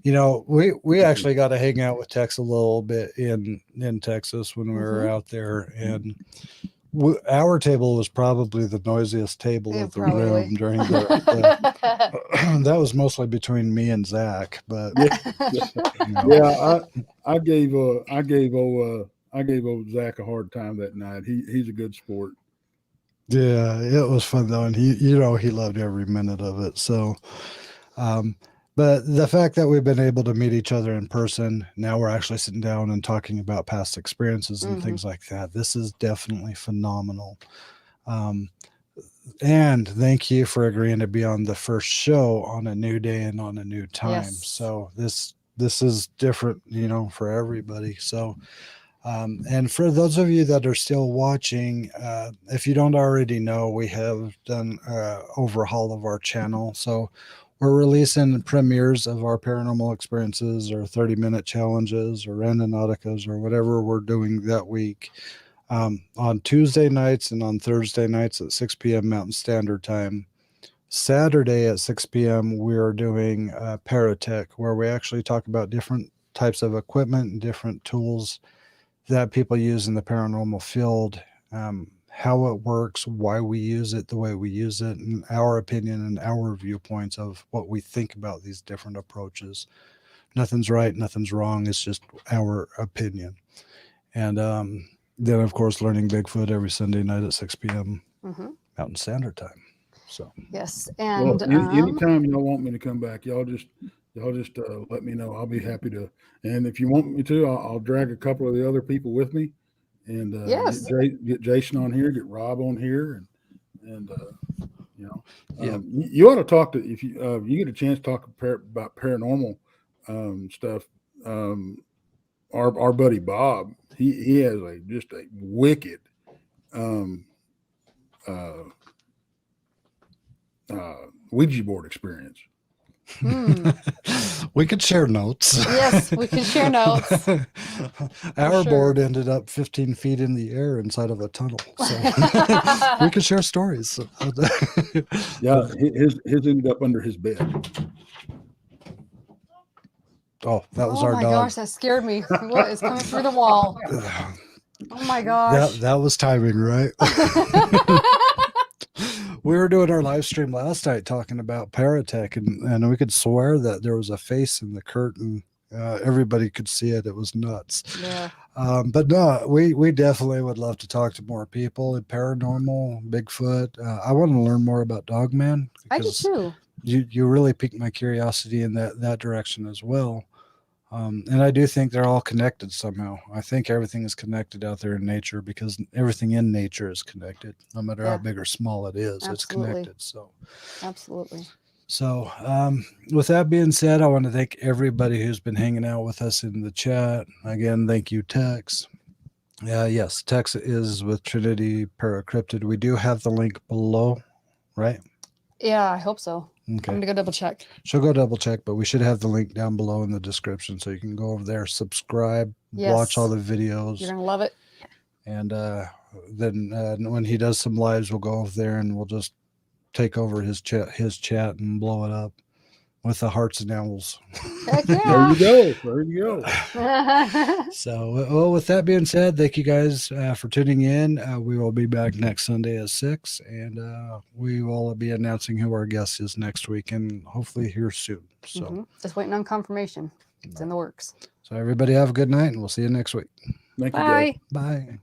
You know, we actually got to hang out with Tex a little bit in Texas when we were out there, and our table was probably the noisiest table of the room during that was mostly between me and Zach, but I gave I gave old Zach a hard time that night. He's a good sport. Yeah, it was fun though, and he loved every minute of it. So, but the fact that we've been able to meet each other in person, now we're actually sitting down and talking about past experiences and things like that. This is definitely phenomenal. And thank you for agreeing to be on the first show on a new day and on a new time. Yes. So this is different, for everybody. So, and for those of you that are still watching, if you don't already know, we have done overhaul of our channel. So we're releasing premieres of our paranormal experiences or 30-minute challenges or randonauticas or whatever we're doing that week. On Tuesday nights and on Thursday nights at 6 p.m. Mountain Standard Time. Saturday at 6 p.m. we are doing Paratech, where we actually talk about different types of equipment and different tools that people use in the paranormal field, how it works, why we use it the way we use it, and our opinion and our viewpoints of what we think about these different approaches. Nothing's right, nothing's wrong. It's just our opinion. And then, of course, Learning Bigfoot every Sunday night at 6 p.m. Mountain Standard Time. So yes, Well, and anytime y'all want me to come back, y'all just let me know. I'll be happy to. And if you want me to, I'll drag a couple of the other people with me, and Yes. get Jason on here, get Rob on here, and Yeah. you ought to talk to if you get a chance to talk about paranormal stuff. Our buddy Bob, he has just a wicked Ouija board experience. We could share notes. yes, we can share notes. Our sure. board ended up 15 feet in the air inside of a tunnel. So we could share stories. Yeah, his ended up under his bed. Oh, that was oh our my dog. gosh, that scared me. What is coming through the wall? Oh my gosh. That was timing, right? We were doing our live stream last night talking about Paratech, and we could swear that there was a face in the curtain. Everybody could see it. It was nuts. Yeah. But no, we definitely would love to talk to more people in paranormal, Bigfoot. I want to learn more about Dogman. I do too. You really piqued my curiosity in that direction as well. And I do think they're all connected somehow. I think everything is connected out there in nature because everything in nature is connected. No matter how big or small it is, Absolutely. it's connected. So, absolutely. So, with that being said, I want to thank everybody who's been hanging out with us in the chat. Again, thank you, Tex. Yes, Tex is with Trinity Para-Criptid. We do have the link below, right? Yeah, I hope so. Okay. I'm gonna go double check. She'll go double check, but we should have the link down below in the description, so you can go over there, subscribe, watch all the videos. You're gonna love it. And then when he does some lives, we'll go over there and we'll just take over his chat and blow it up with the hearts and owls. Heck yeah. There you go. So, well, with that being said, thank you guys for tuning in. We will be back next Sunday at 6, and we will be announcing who our guest is next week, and hopefully here soon. So, just waiting on confirmation. It's in the works. So everybody have a good night, and we'll see you next week. Thank you, guys. Bye.